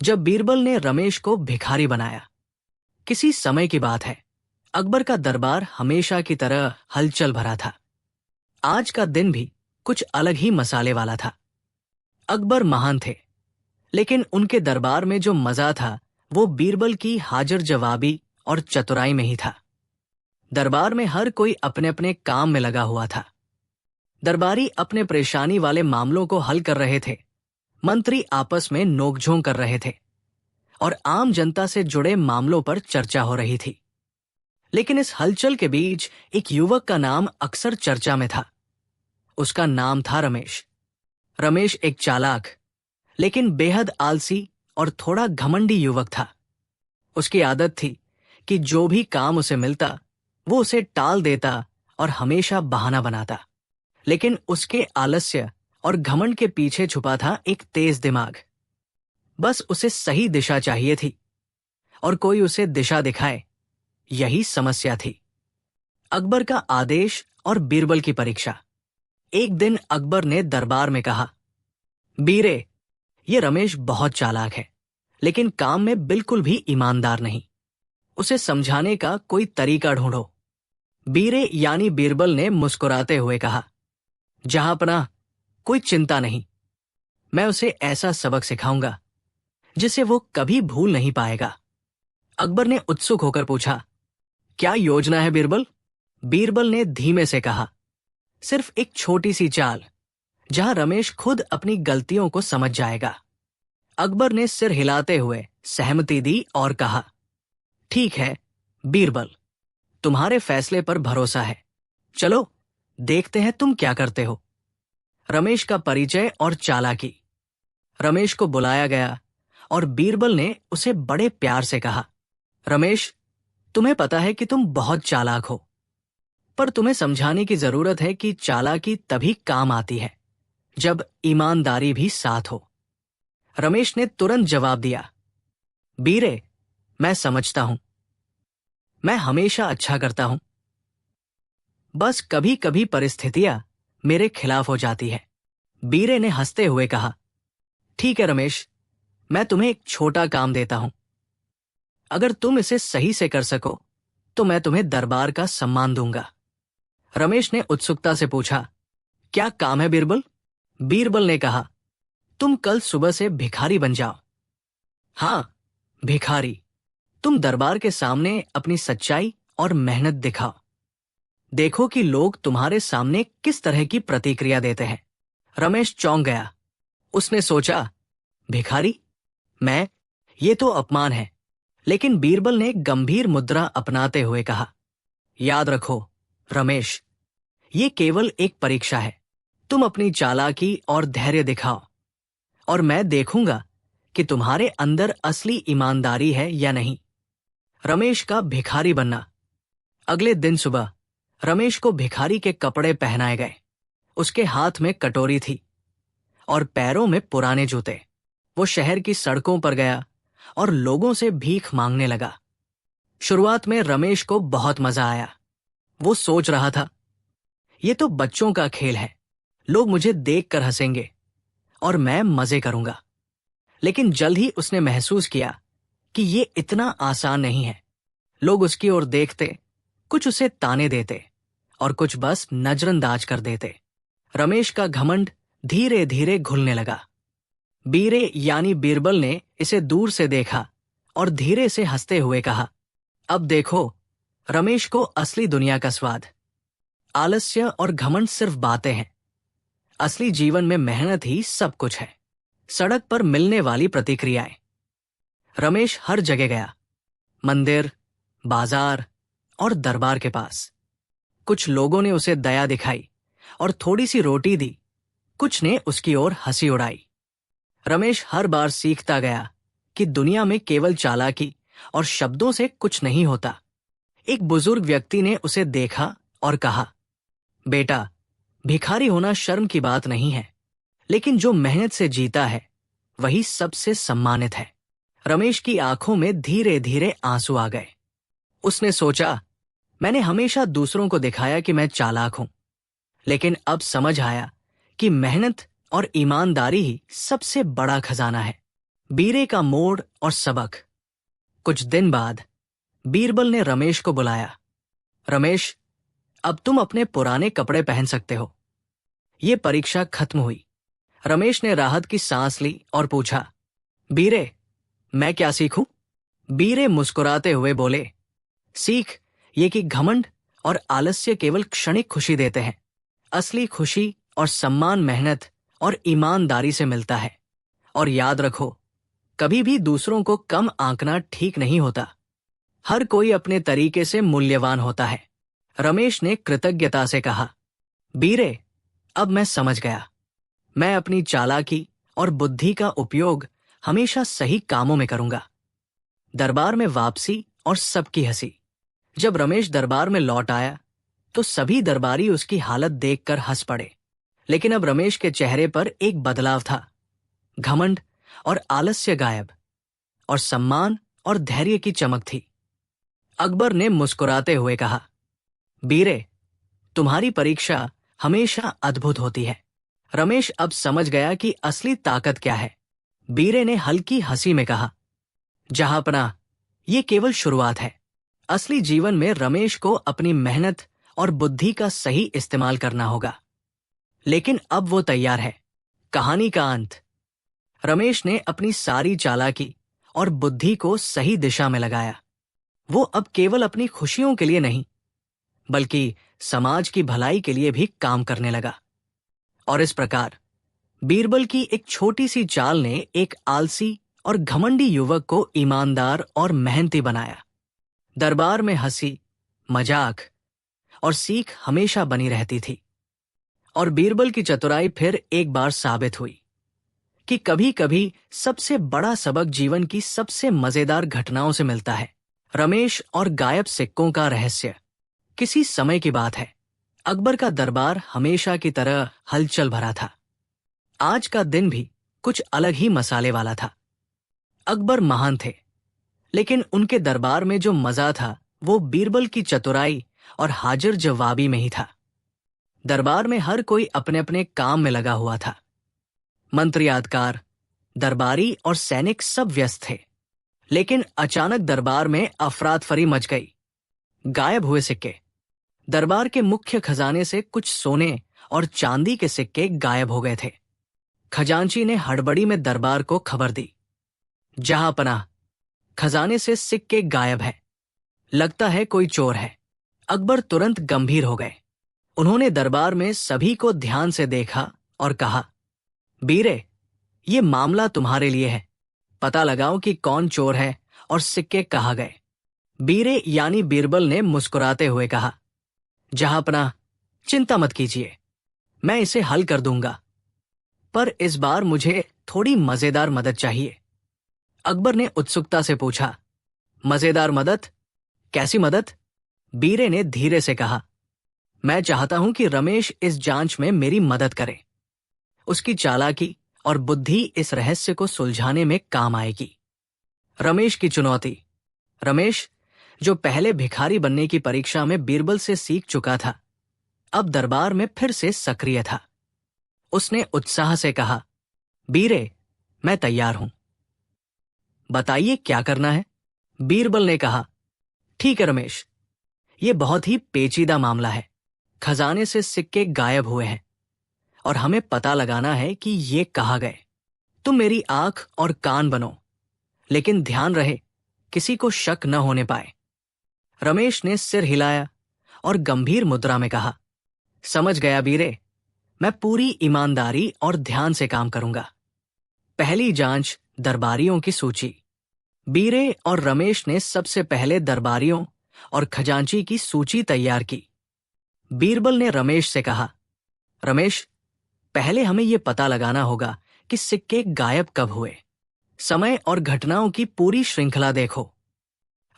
जब बीरबल ने रमेश को भिखारी बनाया। किसी समय की बात है, अकबर का दरबार हमेशा की तरह हलचल भरा था। आज का दिन भी कुछ अलग ही मसाले वाला था। अकबर महान थे, लेकिन उनके दरबार में जो मजा था वो बीरबल की हाजिर जवाबी और चतुराई में ही था। दरबार में हर कोई अपने अपने काम में लगा हुआ था। दरबारी अपने परेशानी वाले मामलों को हल कर रहे थे, मंत्री आपस में नोकझोंक कर रहे थे और आम जनता से जुड़े मामलों पर चर्चा हो रही थी। लेकिन इस हलचल के बीच एक युवक का नाम अक्सर चर्चा में था। उसका नाम था रमेश। रमेश एक चालाक, लेकिन बेहद आलसी और थोड़ा घमंडी युवक था। उसकी आदत थी कि जो भी काम उसे मिलता वो उसे टाल देता और हमेशा बहाना बनाता। लेकिन उसके आलस्य और घमंड के पीछे छुपा था एक तेज दिमाग। बस उसे सही दिशा चाहिए थी और कोई उसे दिशा दिखाए, यही समस्या थी। अकबर का आदेश और बीरबल की परीक्षा। एक दिन अकबर ने दरबार में कहा, बीरे, ये रमेश बहुत चालाक है, लेकिन काम में बिल्कुल भी ईमानदार नहीं। उसे समझाने का कोई तरीका ढूंढो। बीरे यानी बीरबल ने मुस्कुराते हुए कहा, जहांपनाह, कोई चिंता नहीं। मैं उसे ऐसा सबक सिखाऊंगा जिसे वो कभी भूल नहीं पाएगा। अकबर ने उत्सुक होकर पूछा, क्या योजना है बीरबल? बीरबल ने धीमे से कहा, सिर्फ एक छोटी सी चाल, जहां रमेश खुद अपनी गलतियों को समझ जाएगा। अकबर ने सिर हिलाते हुए सहमति दी और कहा, ठीक है बीरबल, तुम्हारे फैसले पर भरोसा है। चलो देखते हैं तुम क्या करते हो। रमेश का परिचय और चालाकी। रमेश को बुलाया गया और बीरबल ने उसे बड़े प्यार से कहा, रमेश, तुम्हें पता है कि तुम बहुत चालाक हो, पर तुम्हें समझाने की जरूरत है कि चालाकी तभी काम आती है जब ईमानदारी भी साथ हो। रमेश ने तुरंत जवाब दिया, बीरे, मैं समझता हूं। मैं हमेशा अच्छा करता हूं, बस कभी कभी परिस्थितियां मेरे खिलाफ हो जाती है। बीरे ने हंसते हुए कहा, ठीक है रमेश, मैं तुम्हें एक छोटा काम देता हूं। अगर तुम इसे सही से कर सको तो मैं तुम्हें दरबार का सम्मान दूंगा। रमेश ने उत्सुकता से पूछा, क्या काम है बीरबल? बीरबल ने कहा, तुम कल सुबह से भिखारी बन जाओ। हां, भिखारी। तुम दरबार के सामने अपनी सच्चाई और मेहनत दिखाओ। देखो कि लोग तुम्हारे सामने किस तरह की प्रतिक्रिया देते हैं। रमेश चौंक गया। उसने सोचा, भिखारी? मैं? ये तो अपमान है। लेकिन बीरबल ने गंभीर मुद्रा अपनाते हुए कहा, याद रखो रमेश, ये केवल एक परीक्षा है। तुम अपनी चालाकी और धैर्य दिखाओ और मैं देखूंगा कि तुम्हारे अंदर असली ईमानदारी है या नहीं। रमेश का भिखारी बनना। अगले दिन सुबह रमेश को भिखारी के कपड़े पहनाए गए। उसके हाथ में कटोरी थी और पैरों में पुराने जूते। वो शहर की सड़कों पर गया और लोगों से भीख मांगने लगा। शुरुआत में रमेश को बहुत मजा आया। वो सोच रहा था, ये तो बच्चों का खेल है, लोग मुझे देखकर हंसेंगे और मैं मजे करूंगा। लेकिन जल्द ही उसने महसूस किया कि ये इतना आसान नहीं है। लोग उसकी ओर देखते, कुछ उसे ताने देते और कुछ बस नजरअंदाज कर देते। रमेश का घमंड धीरे धीरे घुलने लगा। बीरे यानी बीरबल ने इसे दूर से देखा और धीरे से हंसते हुए कहा, अब देखो रमेश को असली दुनिया का स्वाद। आलस्य और घमंड सिर्फ बातें हैं, असली जीवन में मेहनत ही सब कुछ है। सड़क पर मिलने वाली प्रतिक्रियाएं। रमेश हर जगह गया, मंदिर, बाजार और दरबार के पास। कुछ लोगों ने उसे दया दिखाई और थोड़ी सी रोटी दी, कुछ ने उसकी ओर हंसी उड़ाई। रमेश हर बार सीखता गया कि दुनिया में केवल चालाकी और शब्दों से कुछ नहीं होता। एक बुजुर्ग व्यक्ति ने उसे देखा और कहा, बेटा, भिखारी होना शर्म की बात नहीं है, लेकिन जो मेहनत से जीता है वही सबसे सम्मानित है। रमेश की आंखों में धीरे धीरे आंसू आ गए। उसने सोचा, मैंने हमेशा दूसरों को दिखाया कि मैं चालाक हूं, लेकिन अब समझ आया कि मेहनत और ईमानदारी ही सबसे बड़ा खजाना है। बीरे का मोड़ और सबक। कुछ दिन बाद बीरबल ने रमेश को बुलाया। रमेश, अब तुम अपने पुराने कपड़े पहन सकते हो। ये परीक्षा खत्म हुई। रमेश ने राहत की सांस ली और पूछा, बीरे, मैं क्या सीखूं? बीरे मुस्कुराते हुए बोले, सीख ये कि घमंड और आलस्य केवल क्षणिक खुशी देते हैं। असली खुशी और सम्मान मेहनत और ईमानदारी से मिलता है। और याद रखो, कभी भी दूसरों को कम आंकना ठीक नहीं होता। हर कोई अपने तरीके से मूल्यवान होता है। रमेश ने कृतज्ञता से कहा, बीरे, अब मैं समझ गया। मैं अपनी चालाकी और बुद्धि का उपयोग हमेशा सही कामों में करूंगा। दरबार में वापसी और सबकी हंसी। जब रमेश दरबार में लौट आया तो सभी दरबारी उसकी हालत देखकर हंस पड़े। लेकिन अब रमेश के चेहरे पर एक बदलाव था। घमंड और आलस्य गायब, और सम्मान और धैर्य की चमक थी। अकबर ने मुस्कुराते हुए कहा, बीरे, तुम्हारी परीक्षा हमेशा अद्भुत होती है। रमेश अब समझ गया कि असली ताकत क्या है। बीरे ने हल्की हंसी में कहा, जहांपनाह, ये केवल शुरुआत है। असली जीवन में रमेश को अपनी मेहनत और बुद्धि का सही इस्तेमाल करना होगा। लेकिन अब वो तैयार है। कहानी का अंत। रमेश ने अपनी सारी चालाकी और बुद्धि को सही दिशा में लगाया। वो अब केवल अपनी खुशियों के लिए नहीं, बल्कि समाज की भलाई के लिए भी काम करने लगा। और इस प्रकार बीरबल की एक छोटी सी चाल ने एक आलसी और घमंडी युवक को ईमानदार और मेहनती बनाया। दरबार में हंसी, मजाक और सीख हमेशा बनी रहती थी। और बीरबल की चतुराई फिर एक बार साबित हुई कि कभी कभी सबसे बड़ा सबक जीवन की सबसे मजेदार घटनाओं से मिलता है। रमेश और गायब सिक्कों का रहस्य। किसी समय की बात है, अकबर का दरबार हमेशा की तरह हलचल भरा था। आज का दिन भी कुछ अलग ही मसाले वाला था। अकबर महान थे, लेकिन उनके दरबार में जो मजा था वो बीरबल की चतुराई और हाजिर जवाबी में ही था। दरबार में हर कोई अपने अपने काम में लगा हुआ था। मंत्रियादकार, दरबारी और सैनिक सब व्यस्त थे। लेकिन अचानक दरबार में अफरातफरी मच गई। गायब हुए सिक्के। दरबार के मुख्य खजाने से कुछ सोने और चांदी के सिक्के गायब हो गए थे। खजांची ने हड़बड़ी में दरबार को खबर दी, जहांपनाह, खजाने से सिक्के गायब है। लगता है कोई चोर है। अकबर तुरंत गंभीर हो गए। उन्होंने दरबार में सभी को ध्यान से देखा और कहा, बीरे, ये मामला तुम्हारे लिए है। पता लगाओ कि कौन चोर है और सिक्के कहाँ गए। बीरे यानी बीरबल ने मुस्कुराते हुए कहा, जहांपनाह, चिंता मत कीजिए, मैं इसे हल कर दूंगा। पर इस बार मुझे थोड़ी मजेदार मदद चाहिए। अकबर ने उत्सुकता से पूछा, मजेदार मदद? कैसी मदद? बीरे ने धीरे से कहा, मैं चाहता हूं कि रमेश इस जांच में मेरी मदद करे। उसकी चालाकी और बुद्धि इस रहस्य को सुलझाने में काम आएगी। रमेश की चुनौती। रमेश, जो पहले भिखारी बनने की परीक्षा में बीरबल से सीख चुका था, अब दरबार में फिर से सक्रिय था। उसने उत्साह से कहा, बीरे, मैं तैयार हूं। बताइए क्या करना है? बीरबल ने कहा, ठीक है रमेश, ये बहुत ही पेचीदा मामला है। खजाने से सिक्के गायब हुए हैं और हमें पता लगाना है कि ये कहाँ गए। तुम मेरी आंख और कान बनो, लेकिन ध्यान रहे किसी को शक न होने पाए। रमेश ने सिर हिलाया और गंभीर मुद्रा में कहा, समझ गया बीरे, मैं पूरी ईमानदारी और ध्यान से काम करूंगा। पहली जांच, दरबारियों की सूची। बीरे और रमेश ने सबसे पहले दरबारियों और खजांची की सूची तैयार की। बीरबल ने रमेश से कहा, रमेश, पहले हमें यह पता लगाना होगा कि सिक्के गायब कब हुए। समय और घटनाओं की पूरी श्रृंखला देखो।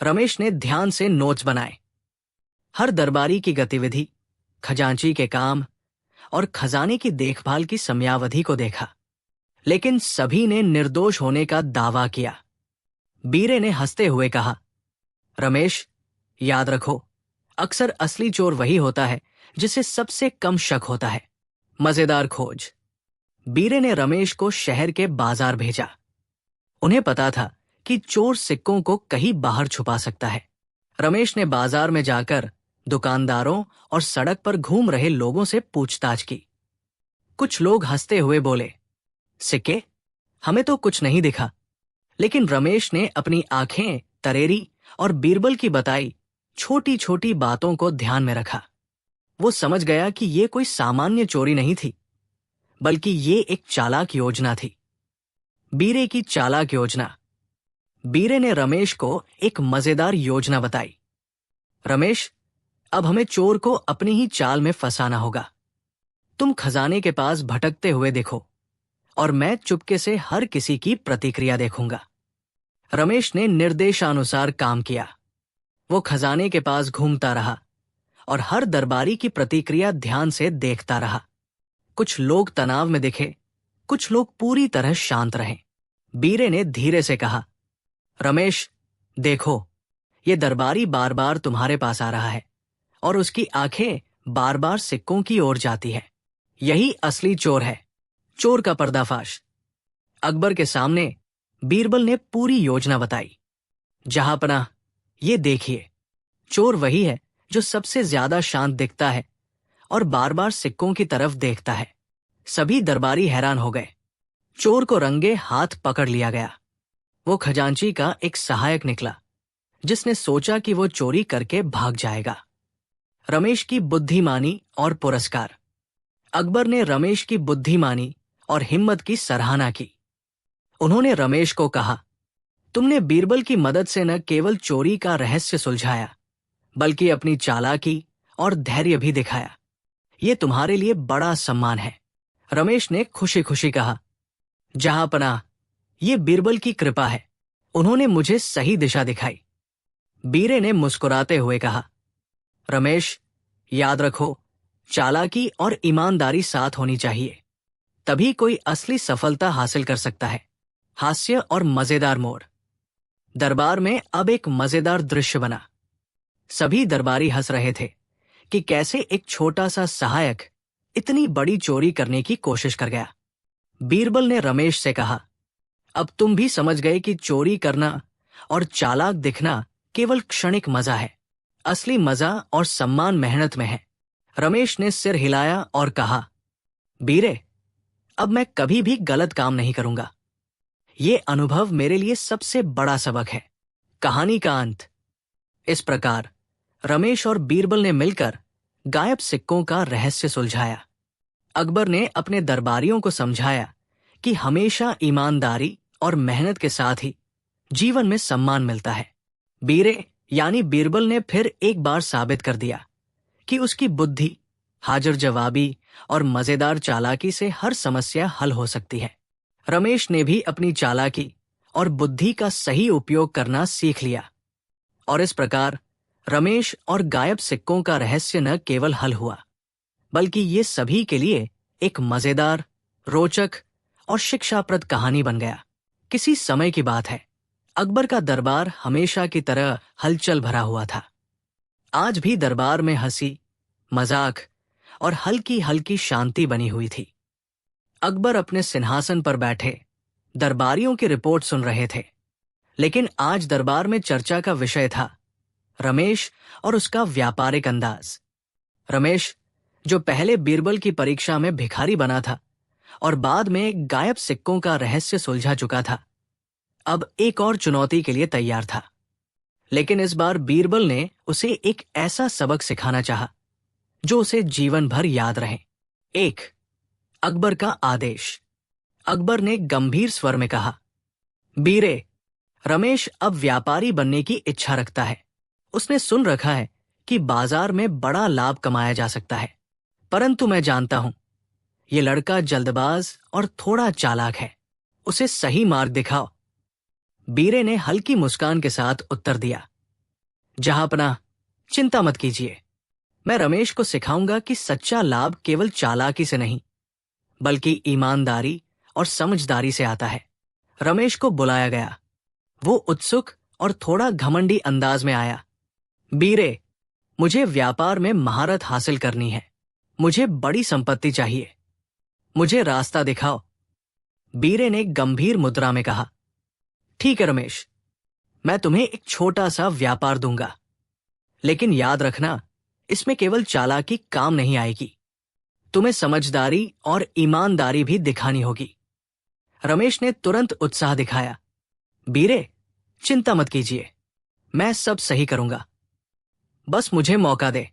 रमेश ने ध्यान से नोट्स बनाए। हर दरबारी की गतिविधि, खजांची के काम और खजाने की देखभाल की समयावधि को देखा, लेकिन सभी ने निर्दोष होने का दावा किया। बीरे ने हंसते हुए कहा, रमेश, याद रखो, अक्सर असली चोर वही होता है जिसे सबसे कम शक होता है। मजेदार खोज। बीरे ने रमेश को शहर के बाजार भेजा। उन्हें पता था कि चोर सिक्कों को कहीं बाहर छुपा सकता है। रमेश ने बाजार में जाकर दुकानदारों और सड़क पर घूम रहे लोगों से पूछताछ की। कुछ लोग हंसते हुए बोले, सिक्के? हमें तो कुछ नहीं दिखा। लेकिन रमेश ने अपनी आंखें तरेरी और बीरबल की बताई छोटी छोटी बातों को ध्यान में रखा। वो समझ गया कि ये कोई सामान्य चोरी नहीं थी, बल्कि ये एक चालाक योजना थी। बीरे की चालाक योजना। बीरे ने रमेश को एक मजेदार योजना बताई। रमेश, अब हमें चोर को अपनी ही चाल में फंसाना होगा। तुम खजाने के पास भटकते हुए देखो और मैं चुपके से हर किसी की प्रतिक्रिया देखूंगा। रमेश ने निर्देशानुसार काम किया। वो खजाने के पास घूमता रहा और हर दरबारी की प्रतिक्रिया ध्यान से देखता रहा। कुछ लोग तनाव में दिखे, कुछ लोग पूरी तरह शांत रहे। बीरे ने धीरे से कहा, रमेश, देखो, ये दरबारी बार बार तुम्हारे पास आ रहा है और उसकी आंखें बार बार सिक्कों की ओर जाती है। यही असली चोर है। चोर का पर्दाफाश। अकबर के सामने बीरबल ने पूरी योजना बताई। जहांपनाह, ये देखिए, चोर वही है जो सबसे ज्यादा शांत दिखता है और बार बार सिक्कों की तरफ देखता है। सभी दरबारी हैरान हो गए। चोर को रंगे हाथ पकड़ लिया गया। वो खजांची का एक सहायक निकला, जिसने सोचा कि वो चोरी करके भाग जाएगा। रमेश की बुद्धिमानी और पुरस्कार। अकबर ने रमेश की बुद्धिमानी और हिम्मत की सराहना की। उन्होंने रमेश को कहा, तुमने बीरबल की मदद से न केवल चोरी का रहस्य सुलझाया, बल्कि अपनी चालाकी और धैर्य भी दिखाया। ये तुम्हारे लिए बड़ा सम्मान है। रमेश ने खुशी खुशी कहा, जहांपनाह, ये बीरबल की कृपा है। उन्होंने मुझे सही दिशा दिखाई। बीरे ने मुस्कुराते हुए कहा, रमेश, याद रखो, चालाकी और ईमानदारी साथ होनी चाहिए, तभी कोई असली सफलता हासिल कर सकता है। हास्य और मजेदार मोड़। दरबार में अब एक मजेदार दृश्य बना। सभी दरबारी हंस रहे थे कि कैसे एक छोटा सा सहायक इतनी बड़ी चोरी करने की कोशिश कर गया। बीरबल ने रमेश से कहा, अब तुम भी समझ गए कि चोरी करना और चालाक दिखना केवल क्षणिक मजा है। असली मजा और सम्मान मेहनत में है। रमेश ने सिर हिलाया और कहा, बीरे, अब मैं कभी भी गलत काम नहीं करूंगा। ये अनुभव मेरे लिए सबसे बड़ा सबक है। कहानी का अंत। इस प्रकार रमेश और बीरबल ने मिलकर गायब सिक्कों का रहस्य सुलझाया। अकबर ने अपने दरबारियों को समझाया कि हमेशा ईमानदारी और मेहनत के साथ ही जीवन में सम्मान मिलता है। बीरे यानी बीरबल ने फिर एक बार साबित कर दिया कि उसकी बुद्धि, हाजिर जवाबी और मजेदार चालाकी से हर समस्या हल हो सकती है। रमेश ने भी अपनी चालाकी और बुद्धि का सही उपयोग करना सीख लिया और इस प्रकार रमेश और गायब सिक्कों का रहस्य न केवल हल हुआ, बल्कि ये सभी के लिए एक मजेदार, रोचक और शिक्षाप्रद कहानी बन गया। किसी समय की बात है, अकबर का दरबार हमेशा की तरह हलचल भरा हुआ था। आज भी दरबार में हंसी, मजाक और हल्की हल्की शांति बनी हुई थी। अकबर अपने सिंहासन पर बैठे दरबारियों की रिपोर्ट सुन रहे थे, लेकिन आज दरबार में चर्चा का विषय था रमेश और उसका व्यापारिक अंदाज। रमेश, जो पहले बीरबल की परीक्षा में भिखारी बना था और बाद में गायब सिक्कों का रहस्य सुलझा चुका था, अब एक और चुनौती के लिए तैयार था। लेकिन इस बार बीरबल ने उसे एक ऐसा सबक सिखाना चाहा जो उसे जीवन भर याद रहे। 1. अकबर का आदेश। अकबर ने गंभीर स्वर में कहा, बीरे, रमेश अब व्यापारी बनने की इच्छा रखता है। उसने सुन रखा है कि बाजार में बड़ा लाभ कमाया जा सकता है, परंतु मैं जानता हूं, ये लड़का जल्दबाज और थोड़ा चालाक है। उसे सही मार्ग दिखाओ। बीरे ने हल्की मुस्कान के साथ उत्तर दिया, जहांपनाह, चिंता मत कीजिए। मैं रमेश को सिखाऊंगा कि सच्चा लाभ केवल चालाकी से नहीं, बल्कि ईमानदारी और समझदारी से आता है। रमेश को बुलाया गया। वो उत्सुक और थोड़ा घमंडी अंदाज में आया। बीरे, मुझे व्यापार में महारत हासिल करनी है। मुझे बड़ी संपत्ति चाहिए। मुझे रास्ता दिखाओ। बीरे ने गंभीर मुद्रा में कहा। ठीक है रमेश, मैं तुम्हें एक छोटा सा व्यापार दूंगा, लेकिन याद रखना, इसमें केवल चालाकी काम नहीं आएगी, तुम्हें समझदारी और ईमानदारी भी दिखानी होगी। रमेश ने तुरंत उत्साह दिखाया। बीरे, चिंता मत कीजिए, मैं सब सही करूंगा, बस मुझे मौका दे।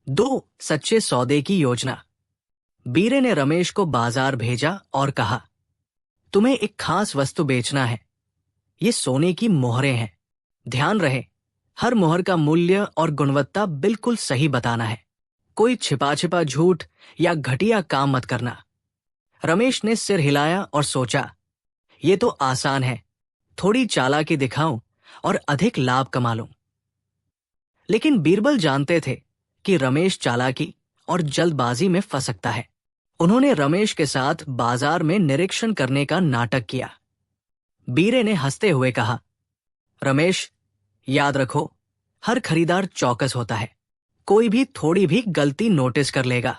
दो सच्चे सौदे की योजना। बीरे ने रमेश को बाजार भेजा और कहा, तुम्हें एक खास वस्तु बेचना है। ये सोने की मोहरें हैं। ध्यान रहे, हर मोहर का मूल्य और गुणवत्ता बिल्कुल सही बताना है। कोई छिपा छिपा झूठ या घटिया काम मत करना। रमेश ने सिर हिलाया और सोचा, ये तो आसान है, थोड़ी चालाकी दिखाऊं और अधिक लाभ कमा लूं। लेकिन बीरबल जानते थे कि रमेश चालाकी और जल्दबाजी में फंस सकता है। उन्होंने रमेश के साथ बाजार में निरीक्षण करने का नाटक किया। बीरे ने हंसते हुए कहा, रमेश, याद रखो, हर खरीदार चौकस होता है, कोई भी थोड़ी भी गलती नोटिस कर लेगा,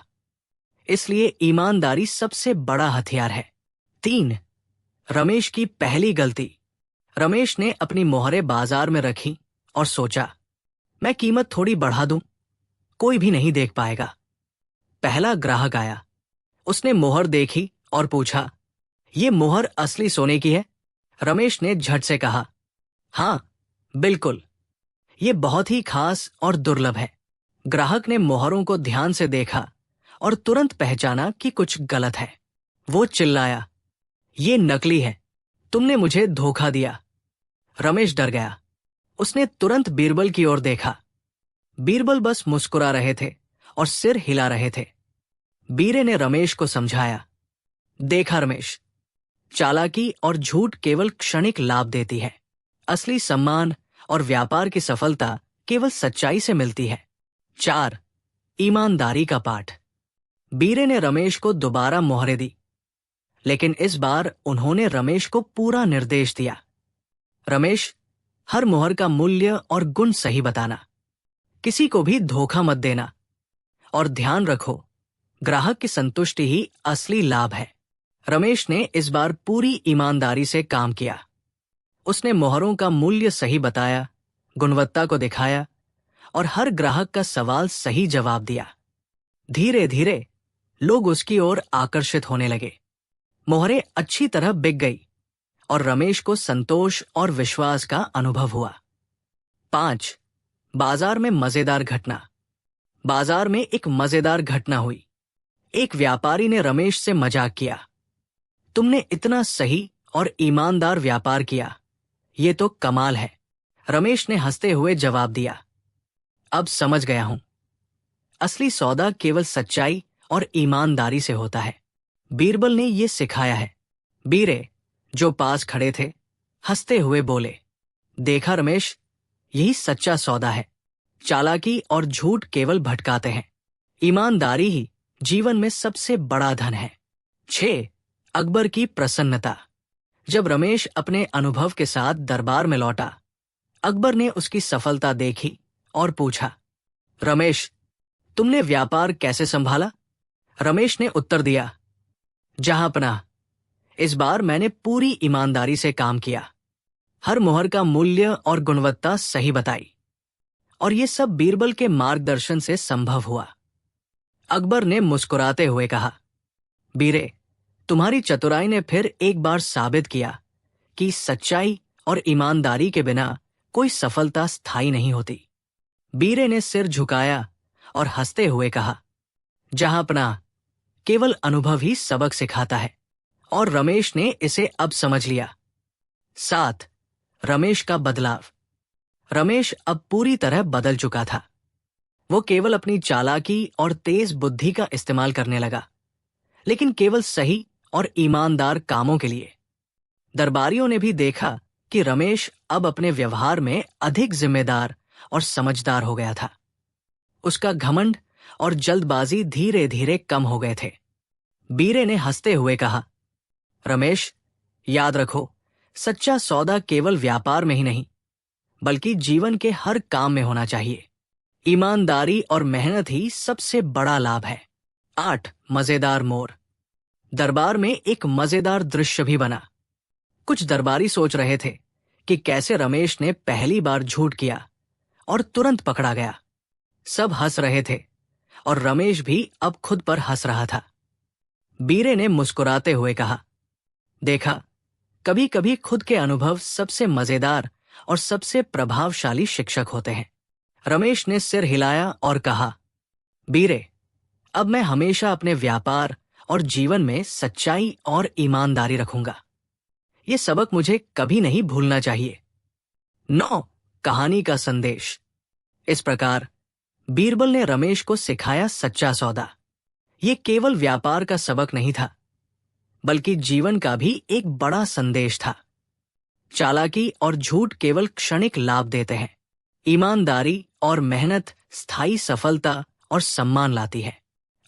इसलिए ईमानदारी सबसे बड़ा हथियार है। 3. रमेश की पहली गलती। रमेश ने अपनी मोहरें बाजार में रखी और सोचा, मैं कीमत थोड़ी बढ़ा दूं, कोई भी नहीं देख पाएगा। पहला ग्राहक आया। उसने मोहर देखी और पूछा, ये मोहर असली सोने की है? रमेश ने झट से कहा, हाँ बिल्कुल, ये बहुत ही खास और दुर्लभ है। ग्राहक ने मोहरों को ध्यान से देखा और तुरंत पहचाना कि कुछ गलत है। वो चिल्लाया, ये नकली है, तुमने मुझे धोखा दिया। रमेश डर गया। उसने तुरंत बीरबल की ओर देखा। बीरबल बस मुस्कुरा रहे थे और सिर हिला रहे थे। बीरे ने रमेश को समझाया, देखा रमेश, चालाकी और झूठ केवल क्षणिक लाभ देती है, असली सम्मान और व्यापार की सफलता केवल सच्चाई से मिलती है। 4. ईमानदारी का पाठ। बीरे ने रमेश को दोबारा मोहरें दी, लेकिन इस बार उन्होंने रमेश को पूरा निर्देश दिया। रमेश, हर मोहर का मूल्य और गुण सही बताना, किसी को भी धोखा मत देना, और ध्यान रखो, ग्राहक की संतुष्टि ही असली लाभ है। रमेश ने इस बार पूरी ईमानदारी से काम किया। उसने मोहरों का मूल्य सही बताया, गुणवत्ता को दिखाया और हर ग्राहक का सवाल सही जवाब दिया। धीरे धीरे लोग उसकी ओर आकर्षित होने लगे। मोहरें अच्छी तरह बिक गई और रमेश को संतोष और विश्वास का अनुभव हुआ। 5. बाजार में मजेदार घटना। बाजार में एक मजेदार घटना हुई। एक व्यापारी ने रमेश से मजाक किया, तुमने इतना सही और ईमानदार व्यापार किया, ये तो कमाल है। रमेश ने हंसते हुए जवाब दिया, अब समझ गया हूं, असली सौदा केवल सच्चाई और ईमानदारी से होता है। बीरबल ने यह सिखाया है। बीरे, जो पास खड़े थे, हंसते हुए बोले, देखा रमेश, यही सच्चा सौदा है। चालाकी और झूठ केवल भटकाते हैं, ईमानदारी ही जीवन में सबसे बड़ा धन है। 6. अकबर की प्रसन्नता। जब रमेश अपने अनुभव के साथ दरबार में लौटा, अकबर ने उसकी सफलता देखी और पूछा, रमेश, तुमने व्यापार कैसे संभाला? रमेश ने उत्तर दिया, जहांपनाह, इस बार मैंने पूरी ईमानदारी से काम किया, हर मोहर का मूल्य और गुणवत्ता सही बताई, और ये सब बीरबल के मार्गदर्शन से संभव हुआ। अकबर ने मुस्कुराते हुए कहा, बीरे, तुम्हारी चतुराई ने फिर एक बार साबित किया कि सच्चाई और ईमानदारी के बिना कोई सफलता स्थायी नहीं होती। बीरे ने सिर झुकाया और हंसते हुए कहा, जहांपनाह, केवल अनुभव ही सबक सिखाता है, और रमेश ने इसे अब समझ लिया। 7. रमेश का बदलाव। रमेश अब पूरी तरह बदल चुका था। वो केवल अपनी चालाकी और तेज बुद्धि का इस्तेमाल करने लगा, लेकिन केवल सही और ईमानदार कामों के लिए। दरबारियों ने भी देखा कि रमेश अब अपने व्यवहार में अधिक जिम्मेदार और समझदार हो गया था। उसका घमंड और जल्दबाजी धीरे धीरे कम हो गए थे। बीरे ने हंसते हुए कहा, रमेश, याद रखो, सच्चा सौदा केवल व्यापार में ही नहीं, बल्कि जीवन के हर काम में होना चाहिए। ईमानदारी और मेहनत ही सबसे बड़ा लाभ है। 8. मजेदार मोड़। दरबार में एक मजेदार दृश्य भी बना। कुछ दरबारी सोच रहे थे कि कैसे रमेश ने पहली बार झूठ किया और तुरंत पकड़ा गया। सब हंस रहे थे और रमेश भी अब खुद पर हंस रहा था। बीरे ने मुस्कुराते हुए कहा, देखा, कभी कभी खुद के अनुभव सबसे मजेदार और सबसे प्रभावशाली शिक्षक होते हैं। रमेश ने सिर हिलाया और कहा, बीरे, अब मैं हमेशा अपने व्यापार और जीवन में सच्चाई और ईमानदारी रखूंगा। ये सबक मुझे कभी नहीं भूलना चाहिए। 9 कहानी का संदेश। इस प्रकार बीरबल ने रमेश को सिखाया सच्चा सौदा। ये केवल व्यापार का सबक नहीं था, बल्कि जीवन का भी एक बड़ा संदेश था। चालाकी और झूठ केवल क्षणिक लाभ देते हैं। ईमानदारी और मेहनत स्थायी सफलता और सम्मान लाती है।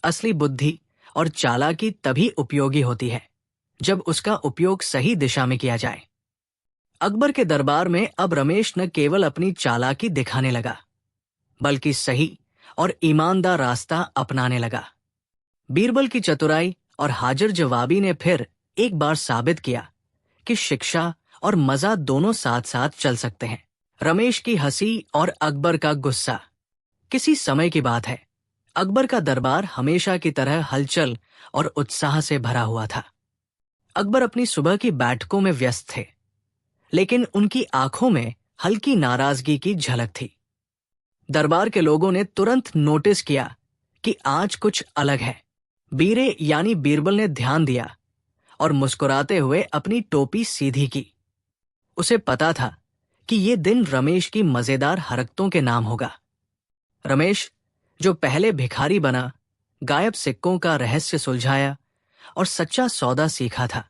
असली बुद्धि और चालाकी तभी उपयोगी होती है जब उसका उपयोग सही दिशा में किया जाए। अकबर के दरबार में अब रमेश न केवल अपनी चालाकी दिखाने लगा, बल्कि सही और ईमानदार रास्ता अपनाने लगा। बीरबल की चतुराई और हाजिर जवाबी ने फिर एक बार साबित किया कि शिक्षा और मजा दोनों साथ साथ चल सकते हैं। रमेश की हंसी और अकबर का गुस्सा। किसी समय की बात है, अकबर का दरबार हमेशा की तरह हलचल और उत्साह से भरा हुआ था। अकबर अपनी सुबह की बैठकों में व्यस्त थे, लेकिन उनकी आंखों में हल्की नाराजगी की झलक थी। दरबार के लोगों ने तुरंत नोटिस किया कि आज कुछ अलग है। बीरे यानी बीरबल ने ध्यान दिया और मुस्कुराते हुए अपनी टोपी सीधी की। उसे पता था कि ये दिन रमेश की मजेदार हरकतों के नाम होगा। रमेश, जो पहले भिखारी बना, गायब सिक्कों का रहस्य सुलझाया और सच्चा सौदा सीखा था,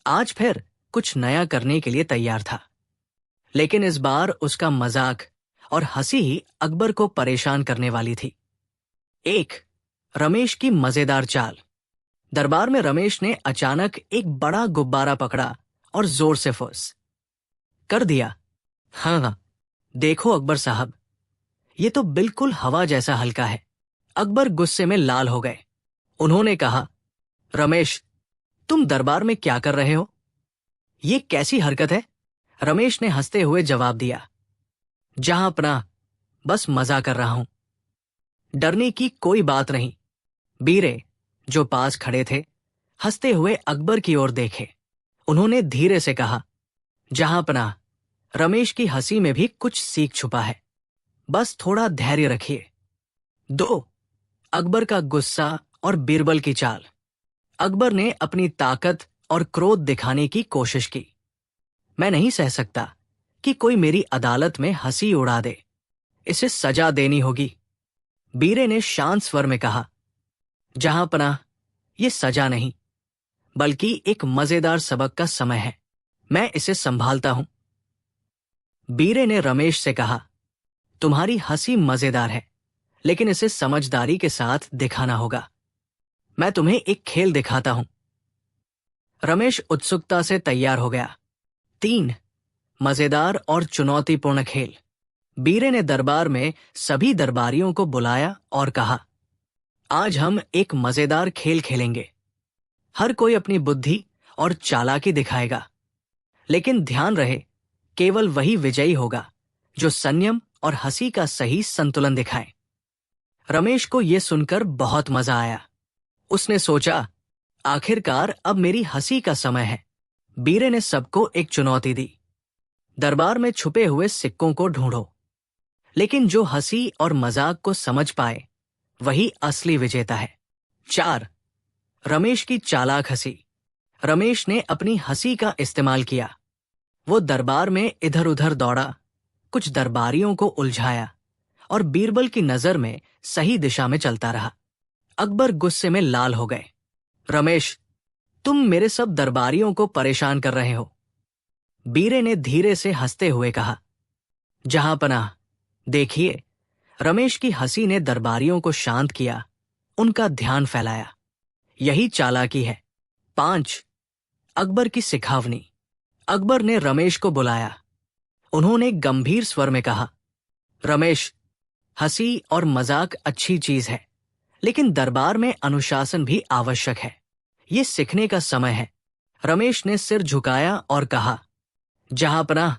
आज फिर कुछ नया करने के लिए तैयार था। लेकिन इस बार उसका मजाक और हंसी ही अकबर को परेशान करने वाली थी। 1 रमेश की मजेदार चाल। दरबार में रमेश ने अचानक एक बड़ा गुब्बारा पकड़ा और जोर से फुस कर दिया। हाँ, देखो अकबर साहब, ये तो बिल्कुल हवा जैसा हल्का है। अकबर गुस्से में लाल हो गए। उन्होंने कहा, रमेश, तुम दरबार में क्या कर रहे हो? ये कैसी हरकत है? रमेश ने हंसते हुए जवाब दिया, जहां अपना, बस मजा कर रहा हूं। डरने की कोई बात नहीं। बीरे, जो पास खड़े थे, हंसते हुए अकबर की ओर देखे। उन्होंने धीरे से कहा, जहां अपना, रमेश की हंसी में भी कुछ सीख छुपा है, बस थोड़ा धैर्य रखिए। 2 अकबर का गुस्सा और बीरबल की चाल। अकबर ने अपनी ताकत और क्रोध दिखाने की कोशिश की। मैं नहीं सह सकता कि कोई मेरी अदालत में हंसी उड़ा दे। इसे सजा देनी होगी। बीरे ने शांत स्वर में कहा, जहां पनाह, ये सजा नहीं, बल्कि एक मजेदार सबक का समय है। मैं इसे संभालता हूं। बीरे ने रमेश से कहा, तुम्हारी हंसी मजेदार है, लेकिन इसे समझदारी के साथ दिखाना होगा। मैं तुम्हें एक खेल दिखाता हूं। रमेश उत्सुकता से तैयार हो गया। 3 मजेदार और चुनौतीपूर्ण खेल। बीरे ने दरबार में सभी दरबारियों को बुलाया और कहा, आज हम एक मजेदार खेल खेलेंगे। हर कोई अपनी बुद्धि और चालाकी दिखाएगा, लेकिन ध्यान रहे, केवल वही विजयी होगा जो संयम और हंसी का सही संतुलन दिखाए। रमेश को यह सुनकर बहुत मजा आया। उसने सोचा, आखिरकार अब मेरी हंसी का समय है। बीरे ने सबको एक चुनौती दी, दरबार में छुपे हुए सिक्कों को ढूंढो, लेकिन जो हंसी और मजाक को समझ पाए वही असली विजेता है। 4 रमेश की चालाक हंसी। रमेश ने अपनी हंसी का इस्तेमाल किया। वो दरबार में इधर उधर दौड़ा, कुछ दरबारियों को उलझाया और बीरबल की नजर में सही दिशा में चलता रहा। अकबर गुस्से में लाल हो गए। रमेश, तुम मेरे सब दरबारियों को परेशान कर रहे हो। बीरे ने धीरे से हंसते हुए कहा, जहां पनाह, देखिए। रमेश की हंसी ने दरबारियों को शांत किया, उनका ध्यान फैलाया। यही चालाकी है। 5 अकबर की सिखावनी। अकबर ने रमेश को बुलाया। उन्होंने गंभीर स्वर में कहा, रमेश, हंसी और मजाक अच्छी चीज है, लेकिन दरबार में अनुशासन भी आवश्यक है। ये सीखने का समय है। रमेश ने सिर झुकाया और कहा, जहां पनाह,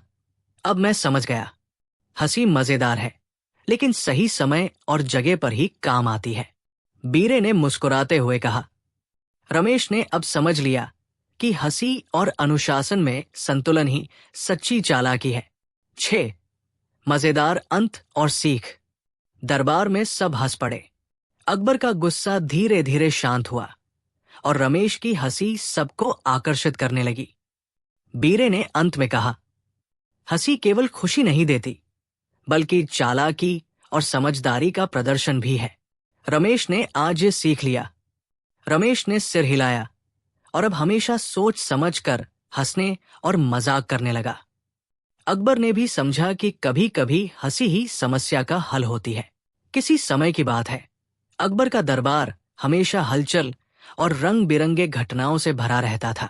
अब मैं समझ गया, हंसी मजेदार है, लेकिन सही समय और जगह पर ही काम आती है। बीरे ने मुस्कुराते हुए कहा। रमेश ने अब समझ लिया कि हंसी और अनुशासन में संतुलन ही सच्ची चालाकी है। 6. मजेदार अंत और सीख। दरबार में सब हंस पड़े। अकबर का गुस्सा धीरे धीरे शांत हुआ और रमेश की हंसी सबको आकर्षित करने लगी। बीरे ने अंत में कहा, हंसी केवल खुशी नहीं देती, बल्कि चालाकी और समझदारी का प्रदर्शन भी है। रमेश ने आज ये सीख लिया। रमेश ने सिर हिलाया और अब हमेशा सोच समझ कर हंसने और मजाक करने लगा। अकबर ने भी समझा कि कभी कभी हंसी ही समस्या का हल होती है। किसी समय की बात है, अकबर का दरबार हमेशा हलचल और रंग बिरंगे घटनाओं से भरा रहता था।